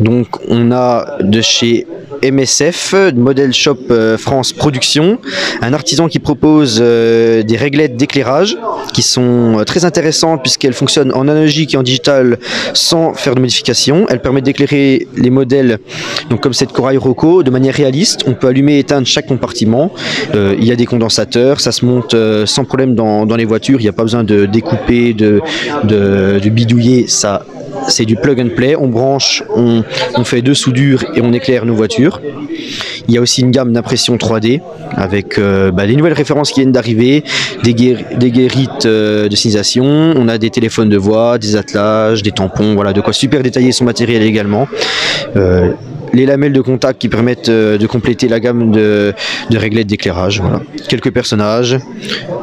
Donc, on a de chez MSF, Model Shop France Production, un artisan qui propose des réglettes d'éclairage qui sont très intéressantes puisqu'elles fonctionnent en analogique et en digital sans faire de modification. Elles permettent d'éclairer les modèles, donc comme cette Corail Rocco, de manière réaliste. On peut allumer et éteindre chaque compartiment. Il y a des condensateurs, ça se monte sans problème dans les voitures. Il n'y a pas besoin de découper, de bidouiller. Ça, c'est du plug and play. On branche, on fait 2 soudures et on éclaire nos voitures. Il y a aussi une gamme d'impression 3D avec les nouvelles références qui viennent d'arriver, des guérites de signalisation, on a des téléphones de voix, des attelages, des tampons, voilà, de quoi super détailler son matériel également. Les lamelles de contact qui permettent de compléter la gamme de réglettes d'éclairage. Voilà. Quelques personnages,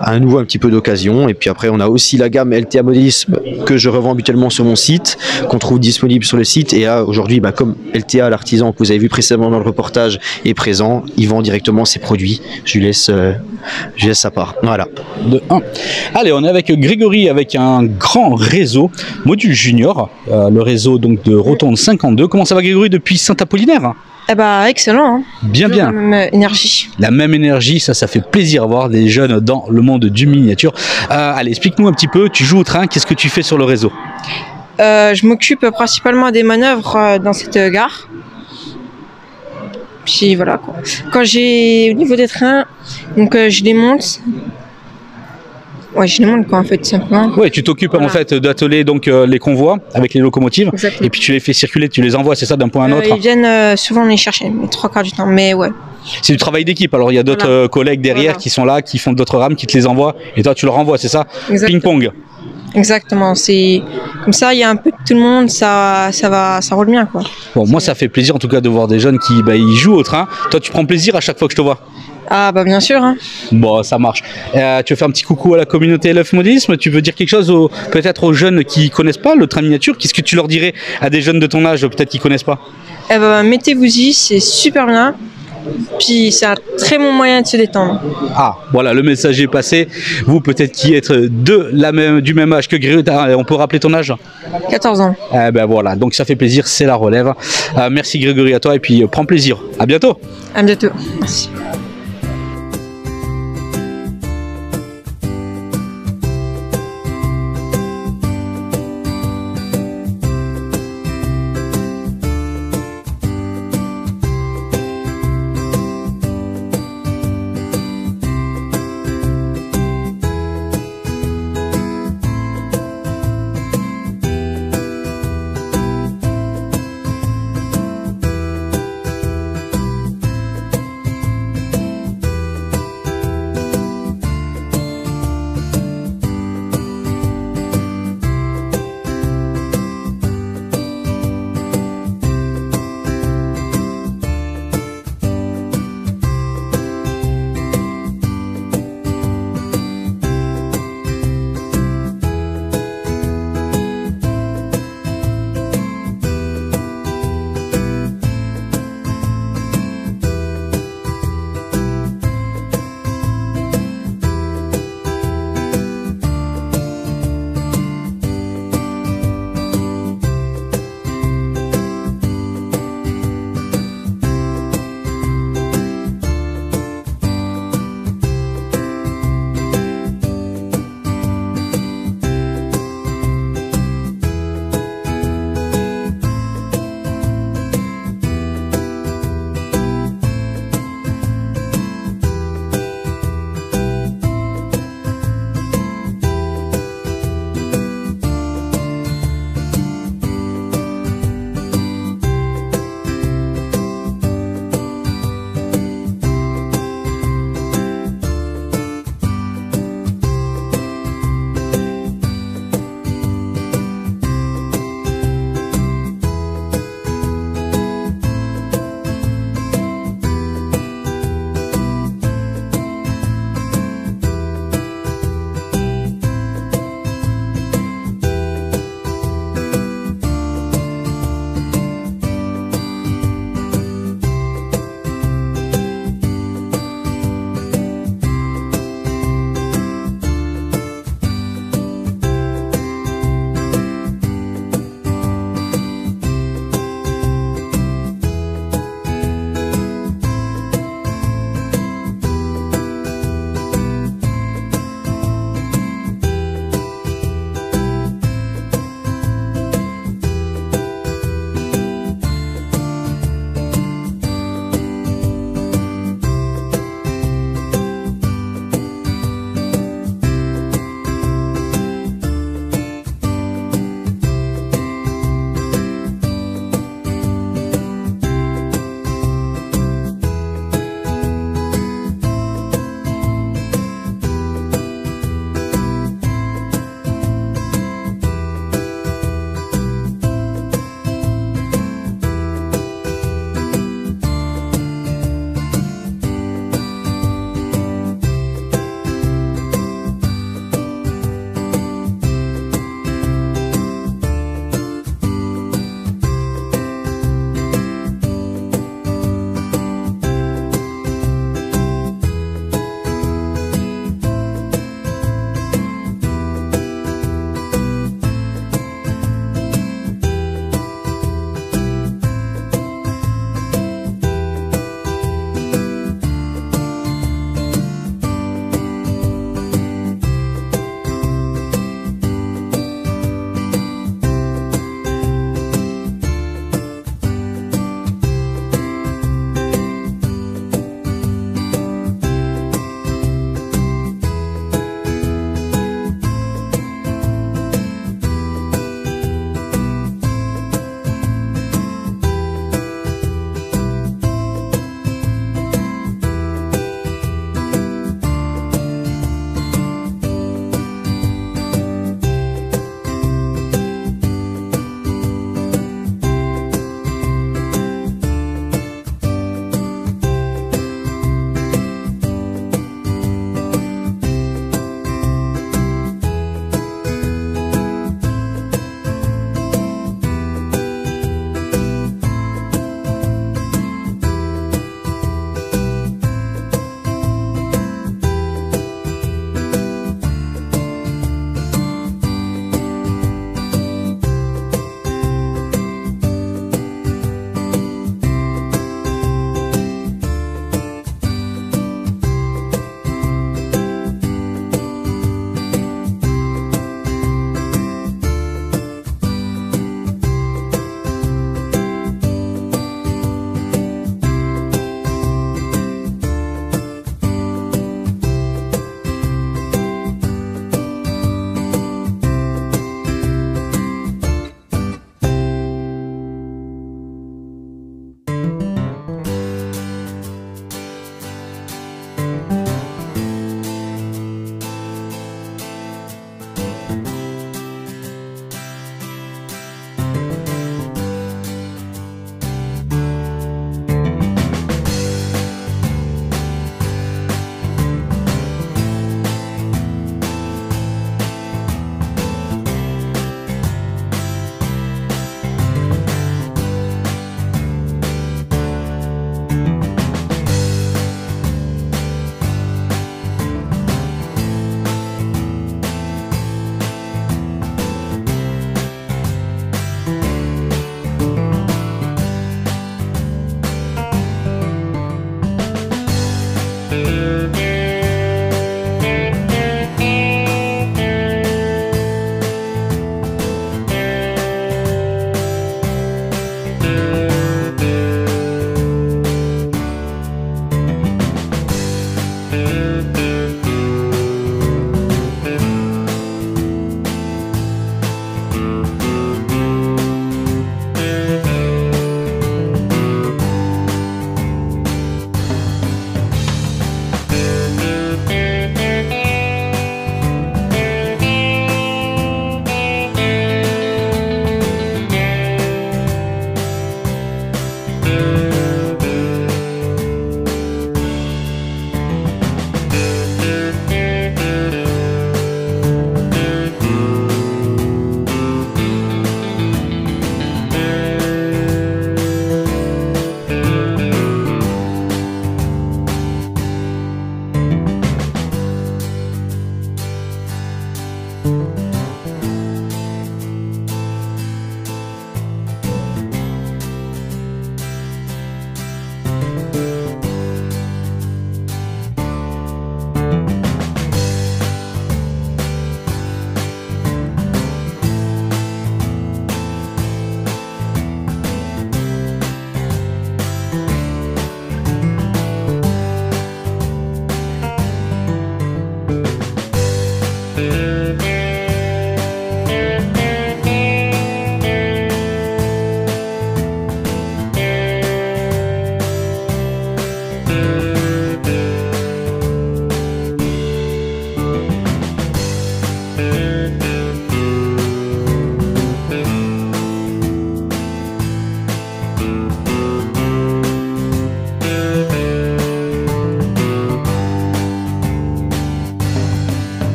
à nouveau un petit peu d'occasion, et puis après on a aussi la gamme LTA Modélisme que je revends habituellement sur mon site, qu'on trouve disponible sur le site, et aujourd'hui, comme LTA, l'artisan que vous avez vu précédemment dans le reportage, est présent, il vend directement ses produits, je lui laisse sa part. Voilà. Allez, on est avec Grégory, avec un grand réseau, Module Junior, le réseau donc de Rotonde 52. Comment ça va Grégory depuis Saint-Apollinaire? Eh bah, excellent. Hein. Bien. La même énergie. La même énergie, ça fait plaisir à voir des jeunes dans le monde du miniature. Allez, explique-nous un petit peu, tu joues au train, qu'est-ce que tu fais sur le réseau? Je m'occupe principalement des manœuvres dans cette gare. Puis voilà quoi. Quand j'ai au niveau des trains, donc je les monte. Ouais, je les monte quoi en fait, tout simplement. Ouais, tu t'occupes en fait d'atteler donc les convois avec les locomotives. Exactement. Et puis tu les fais circuler, tu les envoies, c'est ça, d'un point à un autre? Ils viennent souvent les chercher, mais 3/4 du temps, mais ouais. C'est du travail d'équipe, alors il y a d'autres collègues derrière qui sont là, qui font d'autres rames, qui te les envoient, et toi tu leur envoies, c'est ça? Ping-pong. Exactement, c'est comme ça, il y a un peu de tout le monde, ça roule bien quoi. Bon, moi ça fait plaisir en tout cas de voir des jeunes qui ils jouent au train. Toi tu prends plaisir à chaque fois que je te vois? Ah bah bien sûr. Hein. Bon, ça marche. Tu veux faire un petit coucou à la communauté LF Modélisme? Tu veux dire quelque chose peut-être aux jeunes qui connaissent pas le train miniature? Qu'est-ce que tu leur dirais à des jeunes de ton âge peut-être qui connaissent pas? Eh ben mettez-vous-y, c'est super bien. Puis c'est un très bon moyen de se détendre. Ah, voilà, le message est passé. Vous, peut-être qui êtes du même âge que Grégory, on peut rappeler ton âge? 14 ans. Eh ben voilà, donc ça fait plaisir, c'est la relève. Merci Grégory à toi et puis prends plaisir. À bientôt. À bientôt. Merci.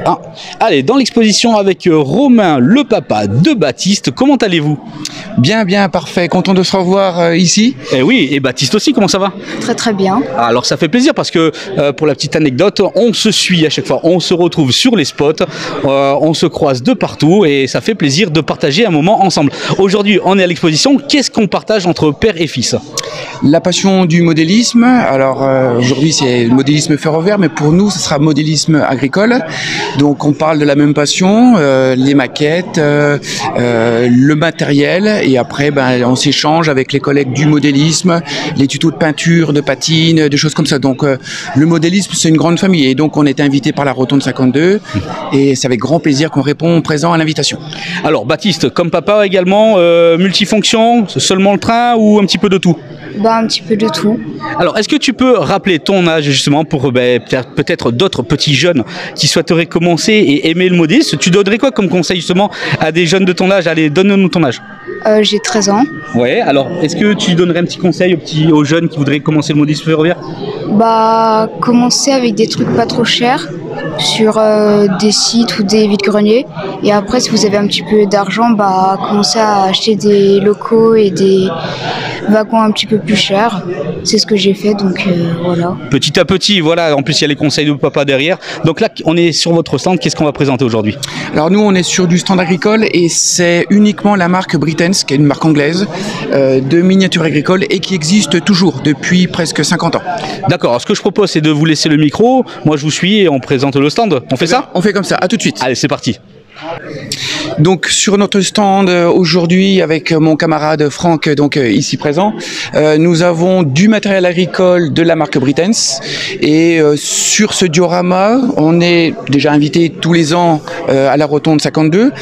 1. Allez, dans l'exposition avec Romain, le papa de Baptiste, comment allez-vous? Bien, bien, parfait. Content de se revoir ici. Eh oui, et Baptiste aussi, comment ça va? Très très bien. Alors ça fait plaisir parce que pour la petite anecdote, on se suit à chaque fois, on se retrouve sur les spots, on se croise de partout et ça fait plaisir de partager un moment ensemble. Aujourd'hui, on est à l'exposition. Qu'est-ce qu'on partage entre père et fils? La passion du modélisme. Alors aujourd'hui, c'est le modélisme ferroviaire, mais pour nous, ce sera modélisme agricole. Donc on parle de la même passion, les maquettes, le matériel, et après on s'échange avec les collègues du modélisme, les tutos de peinture, de patine, des choses comme ça. Donc le modélisme, c'est une grande famille, et donc on est invité par la Rotonde 52 et c'est avec grand plaisir qu'on répond présent à l'invitation. Alors Baptiste, comme papa également, multifonction, seulement le train ou un petit peu de tout? Un petit peu de tout. Alors, est-ce que tu peux rappeler ton âge justement pour peut-être d'autres petits jeunes qui souhaiteraient commencer et aimer le modélisme? Tu donnerais quoi comme conseil justement à des jeunes de ton âge? Allez, donne-nous ton âge. J'ai 13 ans. Ouais, alors est-ce que tu donnerais un petit conseil aux jeunes qui voudraient commencer le modélisme ferroviaire? Commencer avec des trucs pas trop chers sur des sites ou des vides-greniers, et après si vous avez un petit peu d'argent, commencer à acheter des locaux et des wagons un petit peu plus chers. C'est ce que j'ai fait, donc voilà. Petit à petit, voilà, en plus il y a les conseils de papa derrière. Donc là on est sur votre stand, qu'est-ce qu'on va présenter aujourd'hui? Alors nous on est sur du stand agricole et c'est uniquement la marque Brittens, qui est une marque anglaise de miniatures agricoles et qui existe toujours depuis presque 50 ans. D'accord, ce que je propose c'est de vous laisser le micro, moi je vous suis et on présente le stand. On fait ça? On fait comme ça, à tout de suite. Allez, c'est parti. Donc sur notre stand aujourd'hui avec mon camarade Franck, donc ici présent, nous avons du matériel agricole de la marque Brittens, et sur ce diorama, on est déjà invité tous les ans à la Rotonde 52.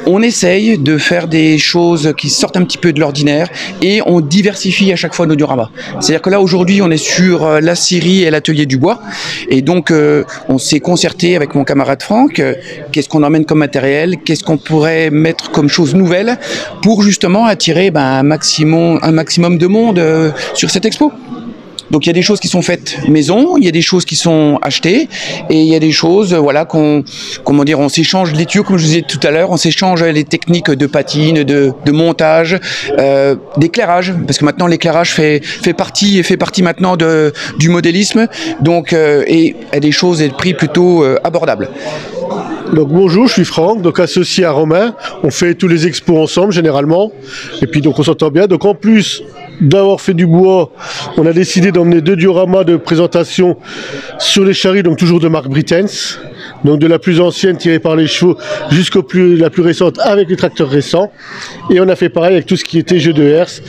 On essaye de faire des choses qui sortent un petit peu de l'ordinaire et on diversifie à chaque fois nos dioramas. C'est-à-dire que là aujourd'hui on est sur la scierie et l'atelier du bois, et donc on s'est concerté avec mon camarade Franck, qu'est-ce qu'on emmène comme matériel, qu'est-ce qu'on pourrait mettre comme chose nouvelle pour justement attirer un maximum de monde sur cette expo. Donc il y a des choses qui sont faites maison, il y a des choses qui sont achetées, et il y a des choses, voilà, on s'échange les tuyaux, comme je vous disais tout à l'heure, on s'échange les techniques de patine, de montage, d'éclairage, parce que maintenant l'éclairage fait partie maintenant du modélisme, donc et à des choses et des prix plutôt abordables. Donc bonjour, je suis Franck, donc associé à Romain. On fait tous les expos ensemble généralement, et puis donc on s'entend bien. Donc en plus d'avoir fait du bois, on a décidé d'emmener 2 dioramas de présentation sur les charrues, donc toujours de marque Brittens, donc de la plus ancienne tirée par les chevaux jusqu'à la plus récente avec les tracteurs récents. Et on a fait pareil avec tout ce qui était jeux de herse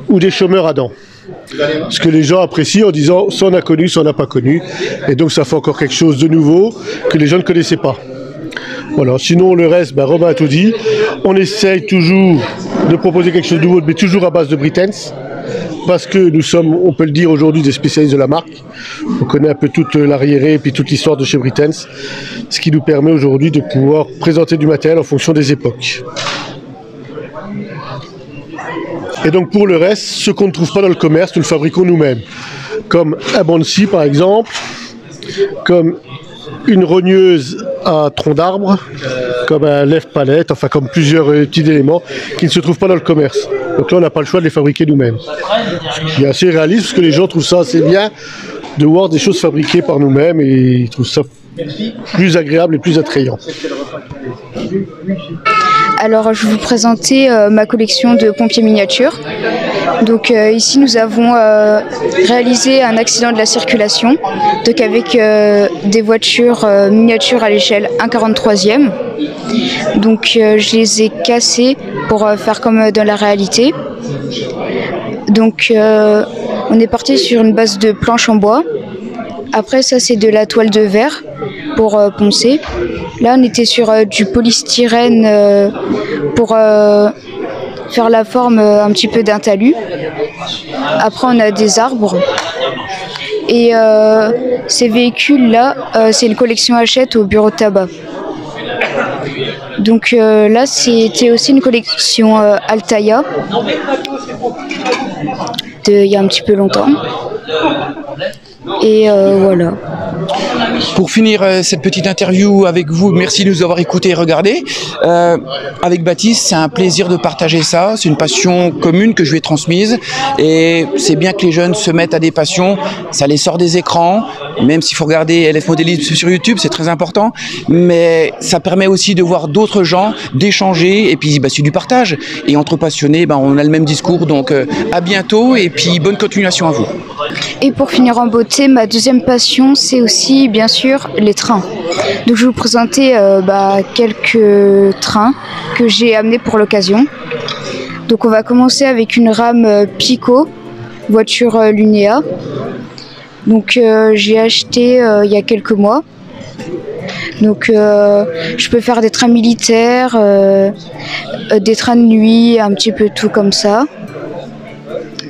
ou des chômeurs à dents. Ce que les gens apprécient en disant ça on a connu, ça on n'a pas connu, et donc ça fait encore quelque chose de nouveau que les gens ne connaissaient pas. Voilà, sinon le reste, Robin a tout dit. On essaye toujours de proposer quelque chose de nouveau, mais toujours à base de Brittens, parce que nous sommes, on peut le dire aujourd'hui, des spécialistes de la marque. On connaît un peu toute l'arriéré et puis toute l'histoire de chez Brittens, ce qui nous permet aujourd'hui de pouvoir présenter du matériel en fonction des époques. Et donc pour le reste, ce qu'on ne trouve pas dans le commerce, nous le fabriquons nous-mêmes. Comme un banc de scie par exemple, comme une rogneuse à tronc d'arbre, comme un lève-palette, enfin comme plusieurs petits éléments qui ne se trouvent pas dans le commerce. Donc là on n'a pas le choix de les fabriquer nous-mêmes. Ce qui est assez réaliste parce que les gens trouvent ça assez bien de voir des choses fabriquées par nous-mêmes, et ils trouvent ça plus agréable et plus attrayant. Alors je vais vous présenter ma collection de pompiers miniatures. Donc ici nous avons réalisé un accident de la circulation, donc avec des voitures miniatures à l'échelle 1/43e. Donc je les ai cassées pour faire comme dans la réalité. Donc on est parti sur une base de planches en bois. Après ça c'est de la toile de verre pour poncer. Là on était sur du polystyrène pour faire la forme un petit peu d'un talus. Après on a des arbres. Et ces véhicules là, c'est une collection Hachette au bureau de tabac. Donc là c'était aussi une collection Altaïa il y a un petit peu longtemps. Et voilà. Pour finir cette petite interview avec vous, merci de nous avoir écoutés et regardés. Avec Baptiste, c'est un plaisir de partager ça. C'est une passion commune que je lui ai transmise. Et c'est bien que les jeunes se mettent à des passions. Ça les sort des écrans. Même s'il faut regarder LF Modélisme sur YouTube, c'est très important. Mais ça permet aussi de voir d'autres gens, d'échanger. Et puis, c'est du partage. Et entre passionnés, on a le même discours. Donc, à bientôt. Et puis, bonne continuation à vous. Et pour finir en beauté, ma deuxième passion, c'est aussi bien sûr les trains. Donc je vais vous présenter quelques trains que j'ai amenés pour l'occasion. Donc on va commencer avec une rame Pico, voiture Lunea. Donc j'ai acheté il y a quelques mois. Donc je peux faire des trains militaires, des trains de nuit, un petit peu tout comme ça.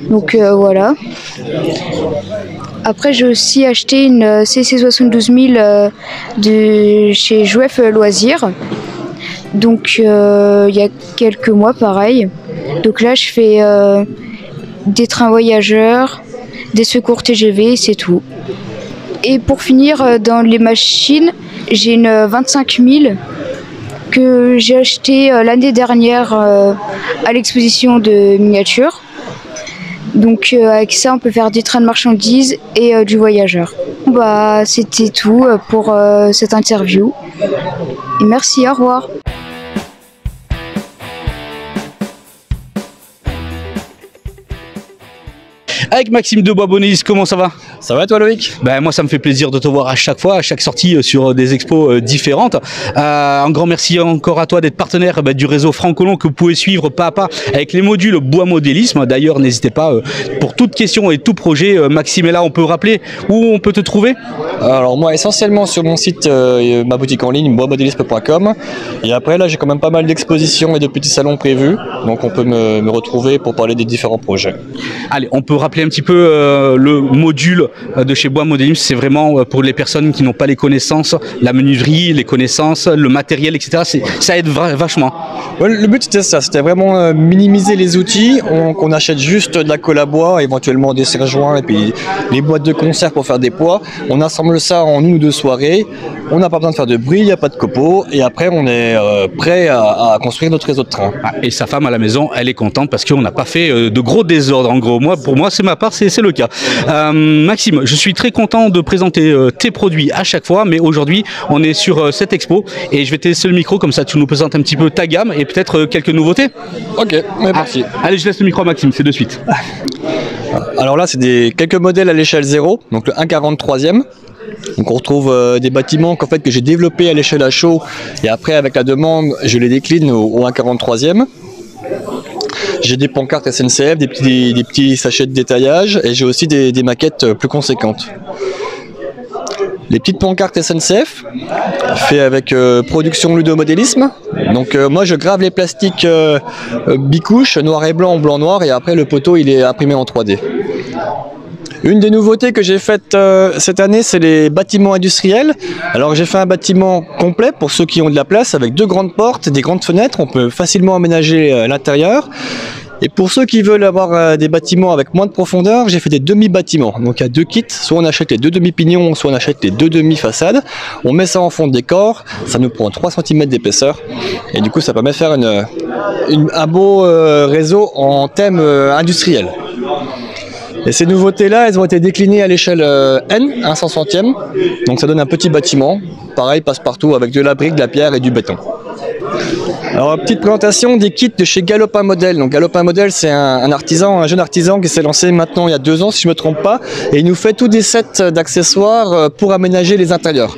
Donc voilà. Après j'ai aussi acheté une CC 72000 de chez Jouef Loisirs. Donc il y a quelques mois pareil. Donc là je fais des trains voyageurs, des secours TGV, c'est tout. Et pour finir dans les machines, j'ai une 25 000 que j'ai acheté l'année dernière à l'exposition de miniatures. Donc avec ça on peut faire du train de marchandises et du voyageur. C'était tout pour cette interview. Et merci, au revoir. Avec Maxime de Bois-Bonélis, comment ça va? Ça va toi Loïc? Moi ça me fait plaisir de te voir à chaque fois, à chaque sortie sur des expos différentes. Un grand merci encore à toi d'être partenaire du réseau Francolon que vous pouvez suivre pas à pas avec les modules Bois Modélisme. D'ailleurs n'hésitez pas pour toute question et tout projet, Maxime est là. On peut rappeler où on peut te trouver? Alors moi essentiellement sur mon site, ma boutique en ligne boismodélisme.com, et après là j'ai quand même pas mal d'expositions et de petits salons prévus, donc on peut me retrouver pour parler des différents projets. Allez, on peut rappeler un petit peu le module de chez Bois Modélisme. C'est vraiment pour les personnes qui n'ont pas les connaissances, la menuiserie, les connaissances, le matériel, etc. Ça aide vachement. Ouais, le but c'était ça, c'était vraiment minimiser les outils, qu'on achète juste de la colle à bois, éventuellement des serre-joints et puis les boîtes de conserve pour faire des poids. On assemble ça en 1 ou 2 soirées, on n'a pas besoin de faire de bruit, il n'y a pas de copeaux, et après on est prêt à construire notre réseau de train. Et sa femme à la maison, elle est contente parce qu'on n'a pas fait de gros désordres en gros. Pour moi c'est ma part, c'est le cas. Maxime, je suis très content de présenter tes produits à chaque fois, mais aujourd'hui on est sur cette expo et je vais te laisser le micro, comme ça tu nous présentes un petit peu ta gamme et peut-être quelques nouveautés. Ok, merci. Allez, je laisse le micro à Maxime, c'est de suite. Alors là c'est quelques modèles à l'échelle 0, donc le 1/43e. Donc on retrouve des bâtiments que j'ai développés à l'échelle à chaud, et après avec la demande je les décline au 1/43e. J'ai des pancartes SNCF, des petits sachets de détaillage, et j'ai aussi des maquettes plus conséquentes. Les petites pancartes SNCF, fait avec production ludomodélisme. Donc moi je grave les plastiques bicouches, noir et blanc, blanc noir, et après le poteau il est imprimé en 3D. Une des nouveautés que j'ai faites cette année, c'est les bâtiments industriels. Alors j'ai fait un bâtiment complet pour ceux qui ont de la place, avec 2 grandes portes, des grandes fenêtres, on peut facilement aménager l'intérieur. Et pour ceux qui veulent avoir des bâtiments avec moins de profondeur, j'ai fait des demi-bâtiments. Donc il y a 2 kits, soit on achète les 2 demi-pignons, soit on achète les 2 demi-façades. On met ça en fond de décor, ça nous prend 3 cm d'épaisseur. Et du coup ça permet de faire un beau réseau en thème industriel. Et ces nouveautés-là, elles ont été déclinées à l'échelle N, 1/100e. Donc ça donne un petit bâtiment, pareil, passe-partout, avec de la brique, de la pierre et du béton. Alors, petite présentation des kits de chez Galopin Model. Donc Galopin Model, c'est un artisan, un jeune artisan qui s'est lancé maintenant il y a 2 ans, si je ne me trompe pas, et il nous fait tous des sets d'accessoires pour aménager les intérieurs.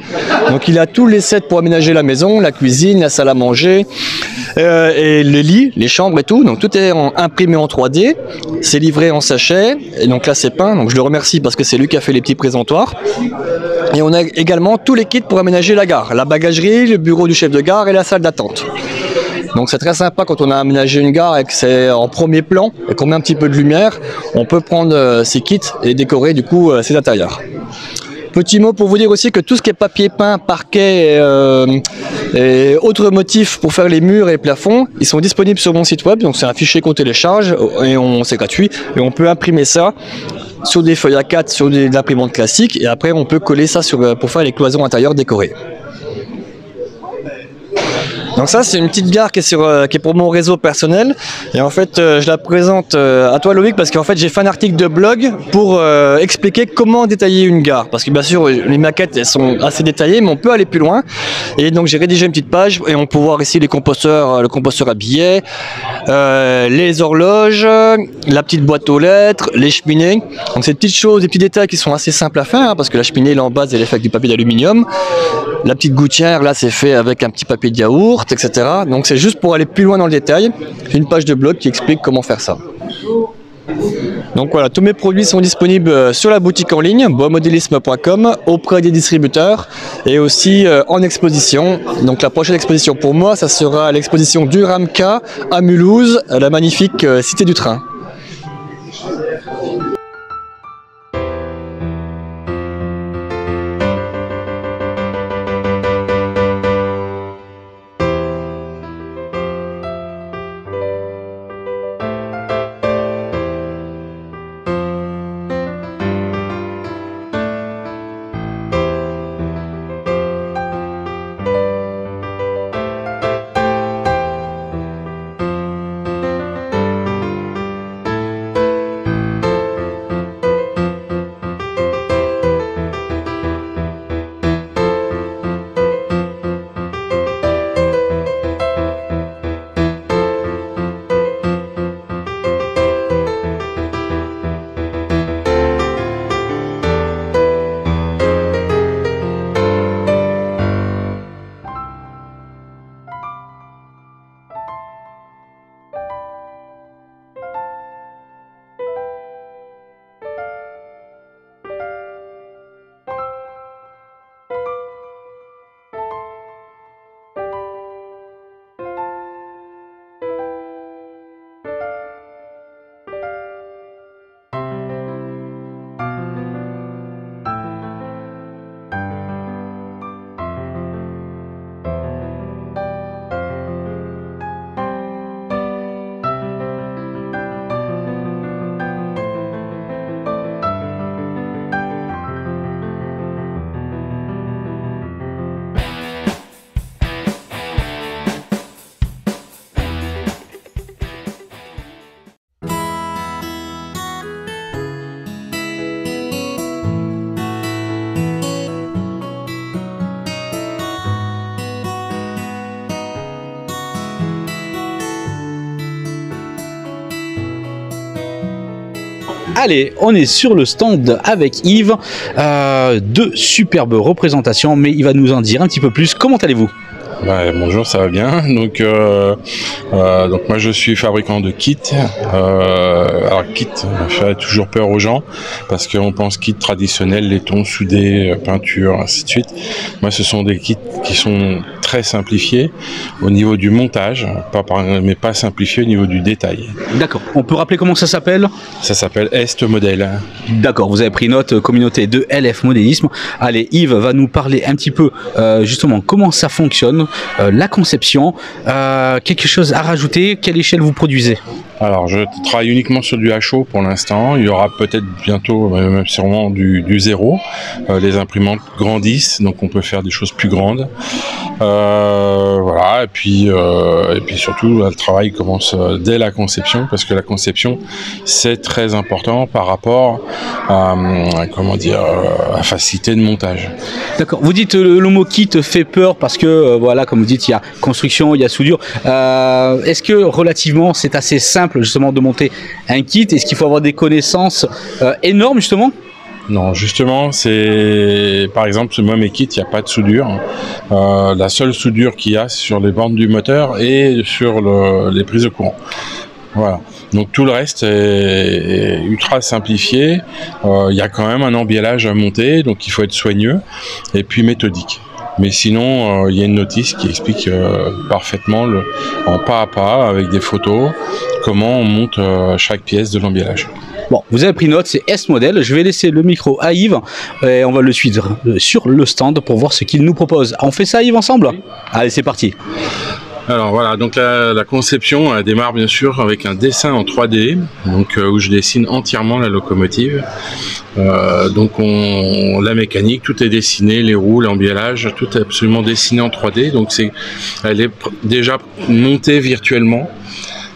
Donc il a tous les sets pour aménager la maison, la cuisine, la salle à manger, et les lits, les chambres et tout. Donc tout est imprimé en 3D, c'est livré en sachet, et donc là c'est peint. Donc je le remercie parce que c'est lui qui a fait les petits présentoirs. Et on a également tous les kits pour aménager la gare, la bagagerie, le bureau du chef de gare et la salle d'attente. Donc c'est très sympa quand on a aménagé une gare et que c'est en premier plan et qu'on met un petit peu de lumière, on peut prendre ces kits et décorer du coup ces intérieurs. Petit mot pour vous dire aussi que tout ce qui est papier peint, parquet et autres motifs pour faire les murs et les plafonds, ils sont disponibles sur mon site web. Donc c'est un fichier qu'on télécharge et c'est gratuit et on peut imprimer ça sur des feuilles A4, sur des imprimantes classiques, et après on peut coller ça pour faire les cloisons intérieures décorées. Donc ça, c'est une petite gare qui est pour mon réseau personnel. Et en fait, je la présente à toi, Loïc, parce qu'en fait, j'ai fait un article de blog pour expliquer comment détailler une gare. Parce que bien sûr, les maquettes, elles sont assez détaillées, mais on peut aller plus loin. Et donc, j'ai rédigé une petite page et on peut voir ici les composteurs, le composteur à billets, les horloges, la petite boîte aux lettres, les cheminées. Donc, c'est des petites choses, des petits détails qui sont assez simples à faire, hein, parce que la cheminée, là en base, elle est faite avec du papier d'aluminium. La petite gouttière, là, c'est fait avec un petit papier de yaourt, etc. Donc c'est juste pour aller plus loin dans le détail. J'ai une page de blog qui explique comment faire ça. Donc voilà, tous mes produits sont disponibles sur la boutique en ligne, boismodélisme.com, auprès des distributeurs et aussi en exposition. Donc la prochaine exposition pour moi, ça sera l'exposition du Ramka à Mulhouse, à la magnifique Cité du Train. Allez, on est sur le stand avec Yves, deux superbes représentations, mais il va nous en dire un petit peu plus. Comment allez-vous ? Bonjour, ça va bien. Donc moi je suis fabricant de kits. Alors kit, ça fait toujours peur aux gens parce qu'on pense kit traditionnel, laiton, soudé, peinture, ainsi de suite. Moi ce sont des kits qui sont très simplifiés au niveau du montage, mais pas simplifiés au niveau du détail. D'accord. On peut rappeler comment ça s'appelle ? Ça s'appelle Est Modèle. D'accord, vous avez pris note, communauté de LF Modélisme. Allez, Yves va nous parler un petit peu justement comment ça fonctionne. La conception, quelque chose à rajouter, quelle échelle vous produisez? Alors je travaille uniquement sur du HO pour l'instant, il y aura peut-être bientôt, même sûrement du zéro. Les imprimantes grandissent, donc on peut faire des choses plus grandes. Voilà, et puis surtout le travail commence dès la conception, parce que la conception c'est très important par rapport à, comment dire, à facilité de montage. D'accord, vous dites le mot kit fait peur parce que voilà, comme vous dites, il y a construction, il y a soudure. Est-ce que relativement c'est assez simple justement de monter un kit? Est-ce qu'il faut avoir des connaissances énormes justement? Non, justement, c'est par exemple, moi mes kits, il n'y a pas de soudure. La seule soudure qu'il y a, c'est sur les bornes du moteur et sur les prises de courant. Voilà. Donc tout le reste est ultra simplifié. Il y a quand même un embiellage à monter, donc il faut être soigneux et puis méthodique. Mais sinon, il y a une notice qui explique parfaitement, en pas à pas, avec des photos, comment on monte chaque pièce de l'embiellage. Bon, vous avez pris note, c'est S-Modèle. Je vais laisser le micro à Yves et on va le suivre sur le stand pour voir ce qu'il nous propose. On fait ça, Yves, ensemble? Allez, c'est parti. Alors voilà, donc la conception elle démarre bien sûr avec un dessin en 3D, donc où je dessine entièrement la locomotive. Donc la mécanique, tout est dessiné, les roues, l'embiellage, tout est absolument dessiné en 3D. Donc elle est déjà montée virtuellement.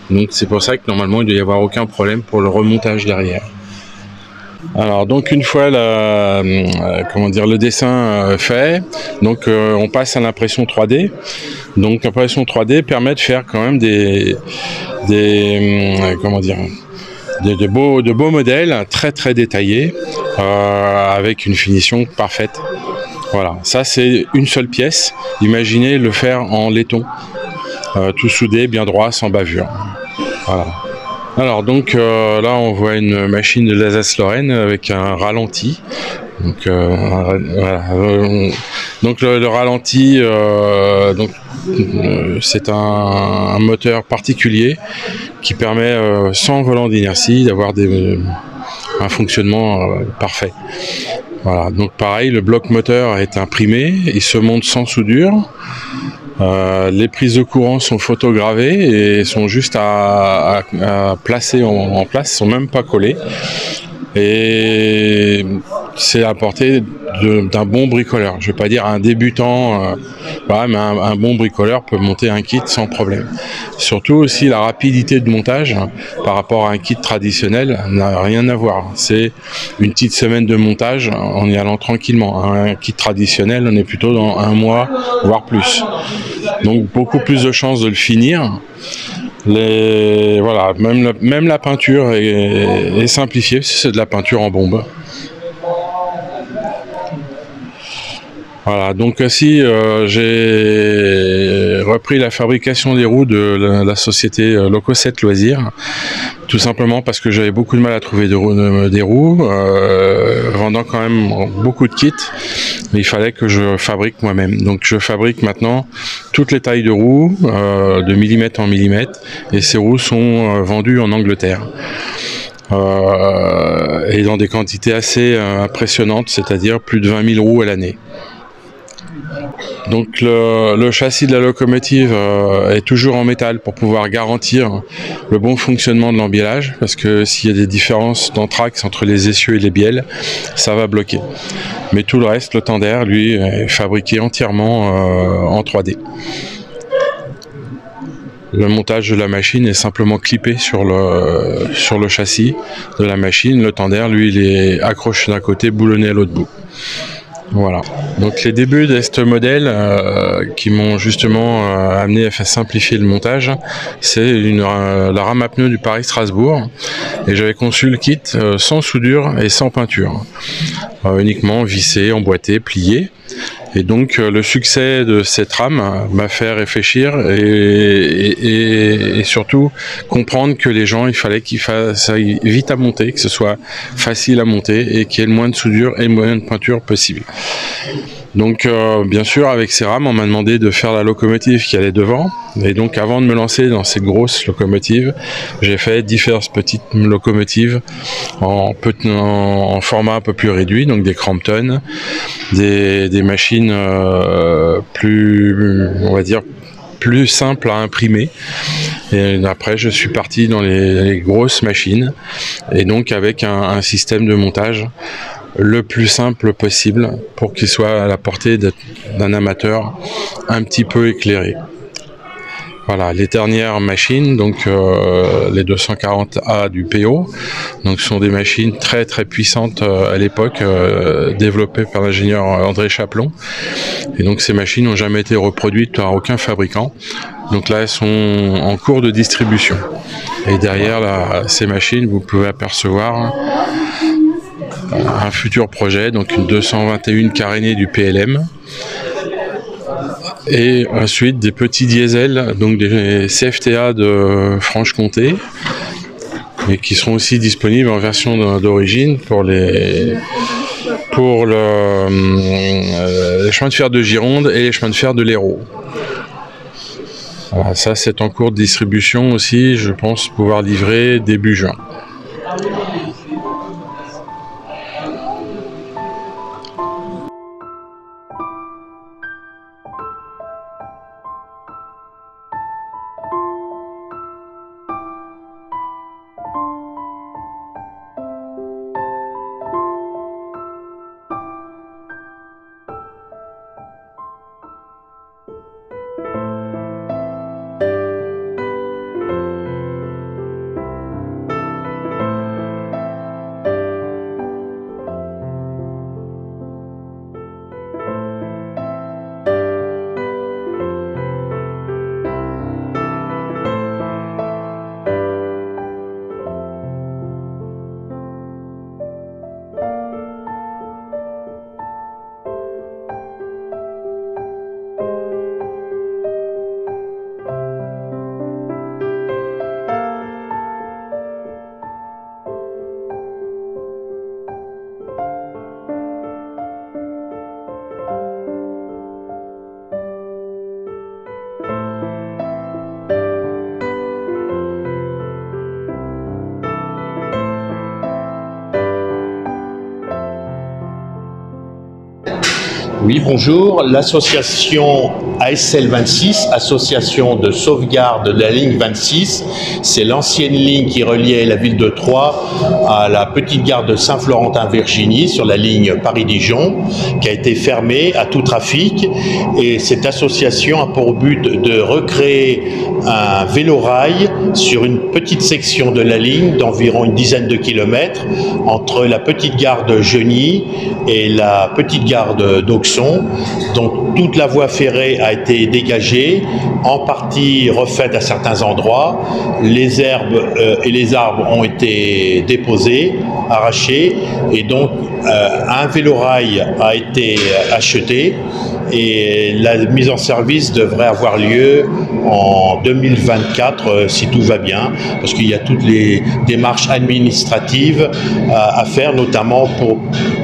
Donc c'est pour ça que normalement il ne doit y avoir aucun problème pour le remontage derrière. Alors donc une fois le dessin fait, donc on passe à l'impression 3D. Donc l'impression 3D permet de faire quand même de beaux modèles très très détaillés avec une finition parfaite. Voilà, ça c'est une seule pièce. Imaginez le faire en laiton, tout soudé, bien droit, sans bavure. Voilà. Alors donc là on voit une machine de l'Alsace-Lorraine avec un ralenti. Donc voilà. Donc le ralenti, c'est un moteur particulier qui permet sans volant d'inertie d'avoir un fonctionnement parfait. Voilà. Donc pareil, le bloc moteur est imprimé, il se monte sans soudure. Les prises de courant sont photogravées et sont juste à placer en place, sont même pas collées. Et c'est à la portée d'un bon bricoleur. Je vais pas dire un débutant, voilà, mais un bon bricoleur peut monter un kit sans problème. Surtout aussi la rapidité de montage par rapport à un kit traditionnel n'a rien à voir. C'est une petite semaine de montage en y allant tranquillement. Un kit traditionnel, on est plutôt dans un mois, voire plus. Donc beaucoup plus de chances de le finir. Voilà, même la peinture est simplifiée, c'est de la peinture en bombe. Voilà, donc aussi j'ai repris la fabrication des roues de la société Loco7 Loisirs, tout simplement parce que j'avais beaucoup de mal à trouver des roues, vendant quand même beaucoup de kits, mais il fallait que je fabrique moi-même. Donc je fabrique maintenant toutes les tailles de roues, de millimètre en millimètre, et ces roues sont vendues en Angleterre. Et dans des quantités assez impressionnantes, c'est-à-dire plus de 20 000 roues à l'année. Donc le châssis de la locomotive est toujours en métal pour pouvoir garantir le bon fonctionnement de l'embiellage, parce que s'il y a des différences d'anthrax entre les essieux et les bielles, ça va bloquer. Mais tout le reste, le tender, lui, est fabriqué entièrement en 3D. Le montage de la machine est simplement clippé sur le châssis de la machine. Le tender, lui, il est accroché d'un côté, boulonné à l'autre bout. Voilà. Donc les débuts de ce modèle qui m'ont justement amené à faire simplifier le montage, c'est la rame à pneus du Paris-Strasbourg, et j'avais conçu le kit sans soudure et sans peinture, uniquement vissé, emboîté, plié. Et donc le succès de cette rame m'a fait réfléchir et surtout comprendre que les gens, il fallait ça aille vite à monter, que ce soit facile à monter et qu'il y ait le moins de soudure et le moins de peinture possible. Donc bien sûr avec ces rames on m'a demandé de faire la locomotive qui allait devant, et donc avant de me lancer dans ces grosses locomotives, j'ai fait diverses petites locomotives en format un peu plus réduit, donc des Crampton, des machines plus, on va dire, plus simples à imprimer. Et après je suis parti dans les grosses machines, et donc avec un système de montage le plus simple possible pour qu'il soit à la portée d'un amateur un petit peu éclairé. Voilà, les dernières machines, donc les 240A du PO, donc sont des machines très très puissantes à l'époque, développées par l'ingénieur André Chaplon. Et donc ces machines n'ont jamais été reproduites par aucun fabricant. Donc là, elles sont en cours de distribution. Et derrière ces machines, vous pouvez apercevoir un futur projet, donc une 221 carénée du PLM, et ensuite des petits diesels, donc des CFTA de Franche-Comté, et qui seront aussi disponibles en version d'origine pour les chemins de fer de Gironde et les chemins de fer de l'Hérault. Voilà, ça c'est en cours de distribution aussi, je pense pouvoir livrer début juin. bonjour. L'association ASL 26, Association de sauvegarde de la ligne 26, c'est l'ancienne ligne qui reliait la ville de Troyes à la petite gare de Saint-Florentin-Virginie sur la ligne Paris-Dijon, qui a été fermée à tout trafic. Et cette association a pour but de recréer un vélorail sur une petite section de la ligne d'environ une dizaine de kilomètres entre la petite gare de Geny et la petite gare d'Auxon. Donc toute la voie ferrée a été dégagée, en partie refaite à certains endroits. Les herbes et les arbres ont été déposés, arrachés, et donc un vélorail a été acheté et la mise en service devrait avoir lieu en 2024 si tout va bien, parce qu'il y a toutes les démarches administratives à faire, notamment pour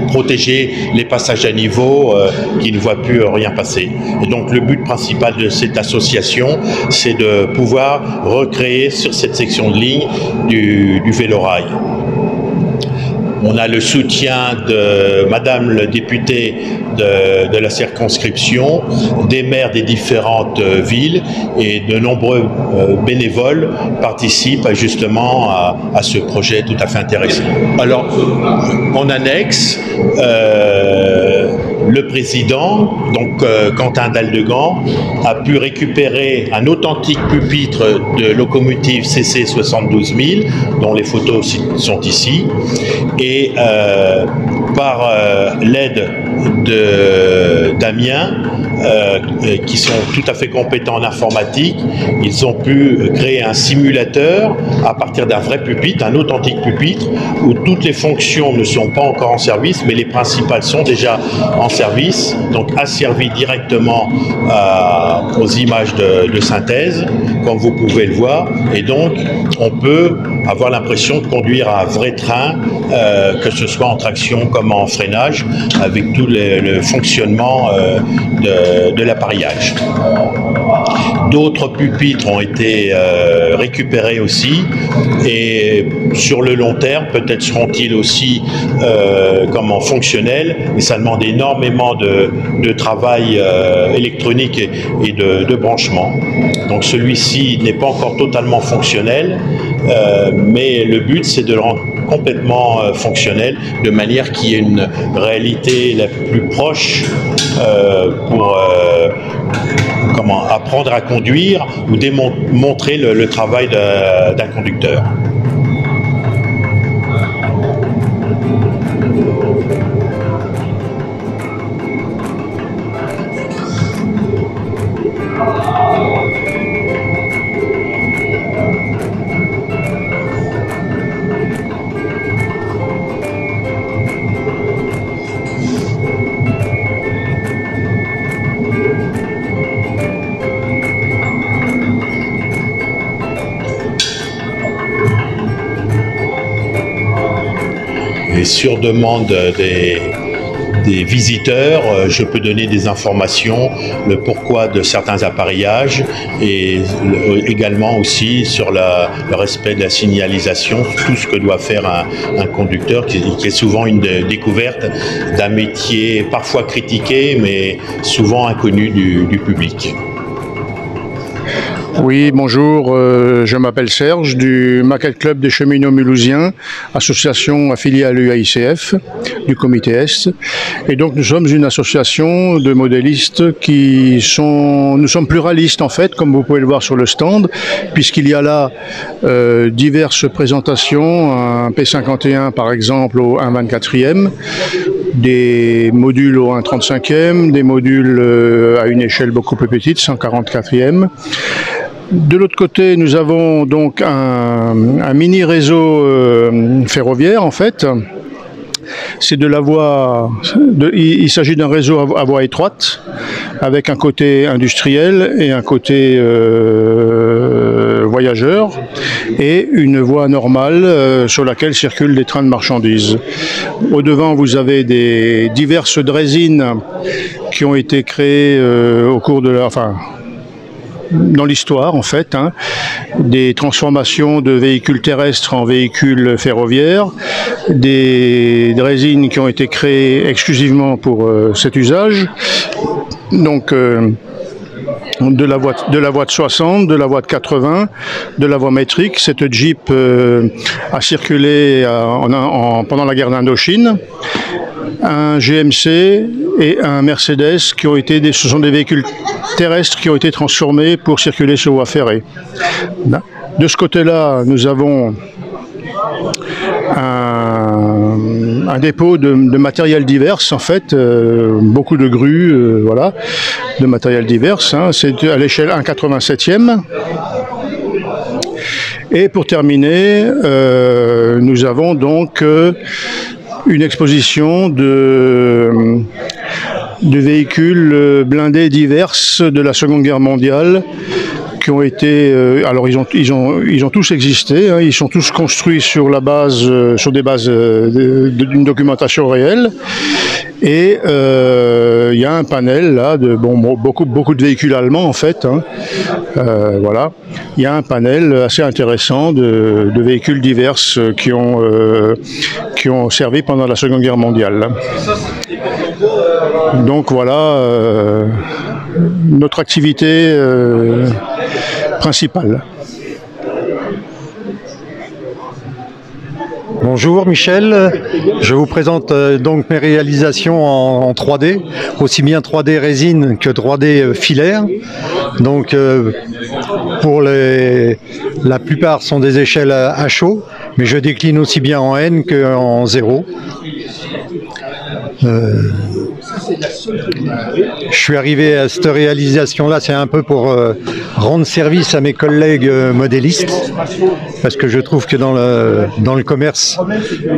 protéger les passages à niveau qui ne voient plus rien passer. Et donc le but principal de cette association, c'est de pouvoir recréer sur cette section de ligne du vélorail. On a le soutien de Madame le député de la circonscription, des maires des différentes villes, et de nombreux bénévoles participent justement à ce projet tout à fait intéressant. Alors, en annexe, le président, donc Quentin Daldegan, a pu récupérer un authentique pupitre de locomotive CC 72000, dont les photos sont ici, et par l'aide de Damien, qui sont tout à fait compétents en informatique, ils ont pu créer un simulateur à partir d'un vrai pupitre, un authentique pupitre, où toutes les fonctions ne sont pas encore en service, mais les principales sont déjà en service, donc asservies directement aux images de synthèse, comme vous pouvez le voir, et donc on peut avoir l'impression de conduire un vrai train, que ce soit en traction comme en freinage, avec tout le fonctionnement de l'appareillage. D'autres pupitres ont été récupérés aussi, et sur le long terme, peut-être seront-ils aussi fonctionnels, mais ça demande énormément de travail électronique et de branchement. Donc celui-ci n'est pas encore totalement fonctionnel, mais le but c'est de le rendre complètement fonctionnel, de manière qu'il y ait une réalité la plus proche pour apprendre à conduire ou démontrer le travail d'un conducteur. Et sur demande des visiteurs, je peux donner des informations, le pourquoi de certains appareillages, et également aussi sur le respect de la signalisation, tout ce que doit faire un conducteur, qui est souvent une découverte d'un métier parfois critiqué, mais souvent inconnu du public. Oui, bonjour, je m'appelle Serge du Maquette Club des cheminots mulhousiens, association affiliée à l'UAICF, du comité Est. Et donc nous sommes une association de modélistes nous sommes pluralistes en fait, comme vous pouvez le voir sur le stand, puisqu'il y a là diverses présentations, un P51 par exemple au 1/24e, des modules au 1/35e, des modules à une échelle beaucoup plus petite, 144e. De l'autre côté, nous avons donc un mini réseau ferroviaire en fait. C'est de la voie, il s'agit d'un réseau à voie étroite, avec un côté industriel et un côté voyageurs, et une voie normale sur laquelle circulent des trains de marchandises. Au devant, vous avez des diverses draisines qui ont été créées au cours de dans l'histoire en fait, hein, des transformations de véhicules terrestres en véhicules ferroviaires, des résines qui ont été créées exclusivement pour cet usage. Donc de la voie de 60, de la voie de 80, de la voie métrique. Cette Jeep a circulé pendant la guerre d'Indochine. Un GMC et un Mercedes ce sont des véhicules terrestres qui ont été transformés pour circuler sur voie ferrée. De ce côté-là, nous avons un dépôt de matériel divers, en fait, beaucoup de grues, voilà, de matériel divers, hein, c'est à l'échelle 1/87e. Et pour terminer, nous avons donc une exposition de véhicules blindés divers de la Seconde Guerre mondiale qui ont été, alors ils ont tous existé, hein, ils sont tous construits sur des bases d'une documentation réelle. Et il y a un panel là de beaucoup de véhicules allemands en fait, hein, voilà. Il y a un panel assez intéressant de véhicules divers qui ont servi pendant la Seconde Guerre mondiale. Donc voilà notre activité principale. Bonjour Michel, je vous présente donc mes réalisations en 3D, aussi bien 3D résine que 3D filaire. Donc pour la plupart sont des échelles à chaud, mais je décline aussi bien en N qu'en 0. Je suis arrivé à cette réalisation-là, c'est un peu pour rendre service à mes collègues modélistes, parce que je trouve que dans le commerce,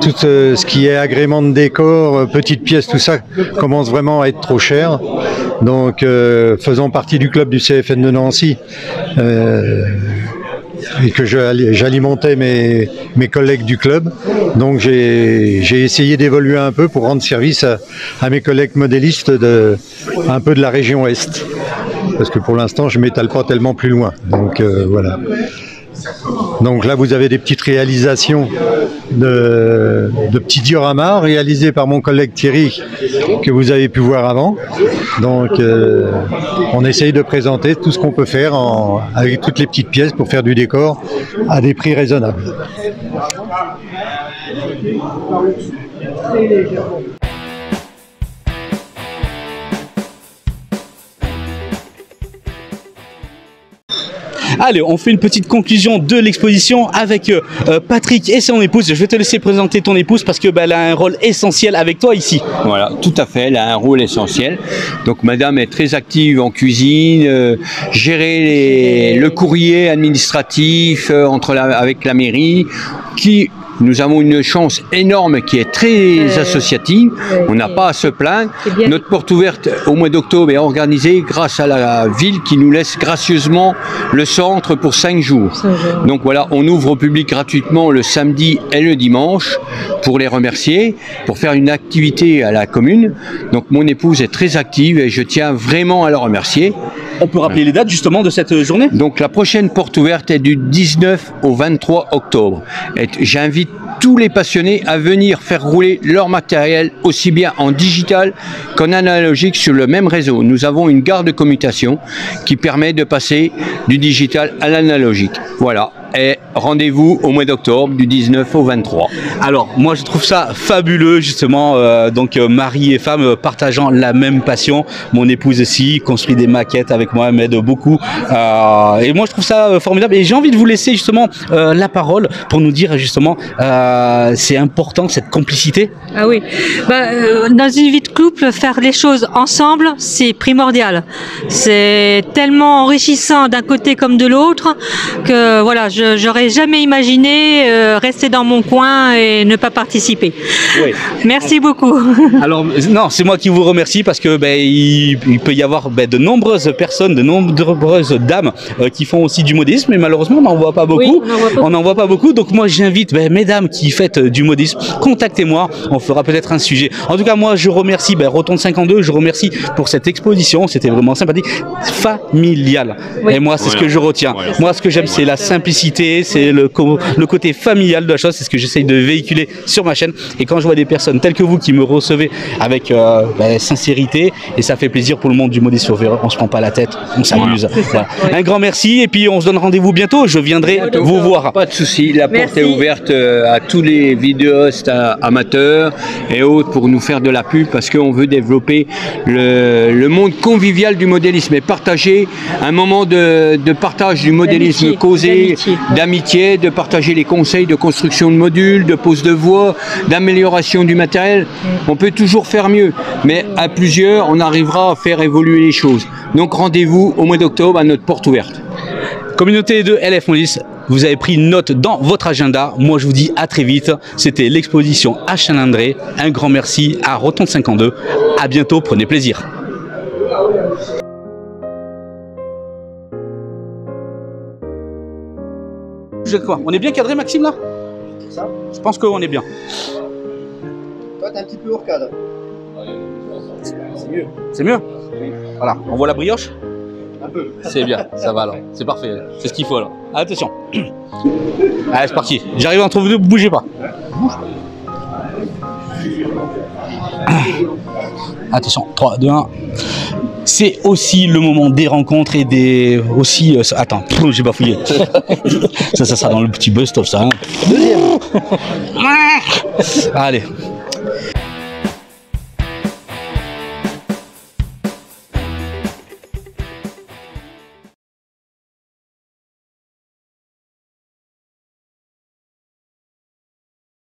tout ce qui est agrément de décor, petites pièces, tout ça commence vraiment à être trop cher. Donc, faisant partie du club du CFN de Nancy, et que j'alimentais mes collègues du club. Donc j'ai essayé d'évoluer un peu pour rendre service à mes collègues modélistes un peu de la région Est. Parce que pour l'instant, je ne m'étale pas tellement plus loin. Donc voilà. Donc là, vous avez des petites réalisations de petits dioramas réalisés par mon collègue Thierry, que vous avez pu voir avant. Donc on essaye de présenter tout ce qu'on peut faire avec toutes les petites pièces pour faire du décor à des prix raisonnables. Allez, on fait une petite conclusion de l'exposition avec Patrick et son épouse. Je vais te laisser présenter ton épouse parce que elle a un rôle essentiel avec toi ici. Voilà, tout à fait, elle a un rôle essentiel. Donc madame est très active en cuisine, gérer le courrier administratif avec la mairie, nous avons une chance énorme qui est très associative, on n'a pas à se plaindre. Notre porte ouverte au mois d'octobre est organisée grâce à la ville qui nous laisse gracieusement le centre pour 5 jours. Donc voilà, on ouvre au public gratuitement le samedi et le dimanche pour les remercier, pour faire une activité à la commune. Donc mon épouse est très active et je tiens vraiment à la remercier. On peut rappeler les dates justement de cette journée? Donc la prochaine porte ouverte est du 19 au 23 octobre. J'invite tous les passionnés à venir faire rouler leur matériel aussi bien en digital qu'en analogique sur le même réseau. Nous avons une gare de commutation qui permet de passer du digital à l'analogique. Voilà. Et rendez-vous au mois d'octobre du 19 au 23. Alors moi je trouve ça fabuleux justement, donc mari et femme partageant la même passion. Mon épouse aussi construit des maquettes avec moi, elle m'aide beaucoup et moi je trouve ça formidable et j'ai envie de vous laisser justement la parole pour nous dire justement c'est important cette complicité. Ah oui, dans une vie de couple, faire les choses ensemble c'est primordial, c'est tellement enrichissant d'un côté comme de l'autre que voilà, j'aurais jamais imaginé rester dans mon coin et ne pas participer. Oui. Merci beaucoup. Alors non, c'est moi qui vous remercie parce que il peut y avoir de nombreuses personnes, de nombreuses dames qui font aussi du modélisme, mais malheureusement on n'en voit pas beaucoup. Oui, on n'en voit pas beaucoup. Donc moi j'invite mesdames qui faites du modélisme, contactez-moi, on fera peut-être un sujet. En tout cas moi je remercie Rotonde 52, je remercie pour cette exposition, c'était vraiment sympathique, familial. Oui. Et moi c'est ce que je retiens. Moi ce que j'aime c'est la simplicité, c'est le côté familial de la chose, c'est ce que j'essaye de véhiculer sur ma chaîne. Et quand je vois des personnes telles que vous qui me recevez avec sincérité, et ça fait plaisir pour le monde du modélisme, on se prend pas la tête, on s'amuse. Voilà. Un grand merci et puis on se donne rendez-vous bientôt, je viendrai vous voir. Pas de souci, la porte est ouverte à tous les vidéastes amateurs et autres pour nous faire de la pub parce qu'on veut développer le monde convivial du modélisme et partager un moment de partage du modélisme, causé d'amitié, de partager les conseils de construction de modules, de pose de voies, d'amélioration du matériel. On peut toujours faire mieux, mais à plusieurs, on arrivera à faire évoluer les choses. Donc rendez-vous au mois d'octobre à notre porte ouverte. Communauté de LF Modélisme, vous avez pris note dans votre agenda. Moi, je vous dis à très vite. C'était l'exposition à Chalindré. Un grand merci à Rotonde 52. À bientôt, prenez plaisir. On est bien cadré, Maxime, là? Je pense qu'on est bien. Toi, t'es un petit peu hors cadre. C'est mieux. C'est mieux? Voilà, on voit la brioche? Un peu. C'est bien, ça va alors. C'est parfait. C'est ce qu'il faut alors. Attention. Allez, c'est parti. J'arrive entre vous deux, bougez pas. Attention, 3, 2, 1. C'est aussi le moment des rencontres et des... aussi... attends, j'ai bafouillé. ça sera dans le petit bust-of, ça. Hein. Deuxième. Allez.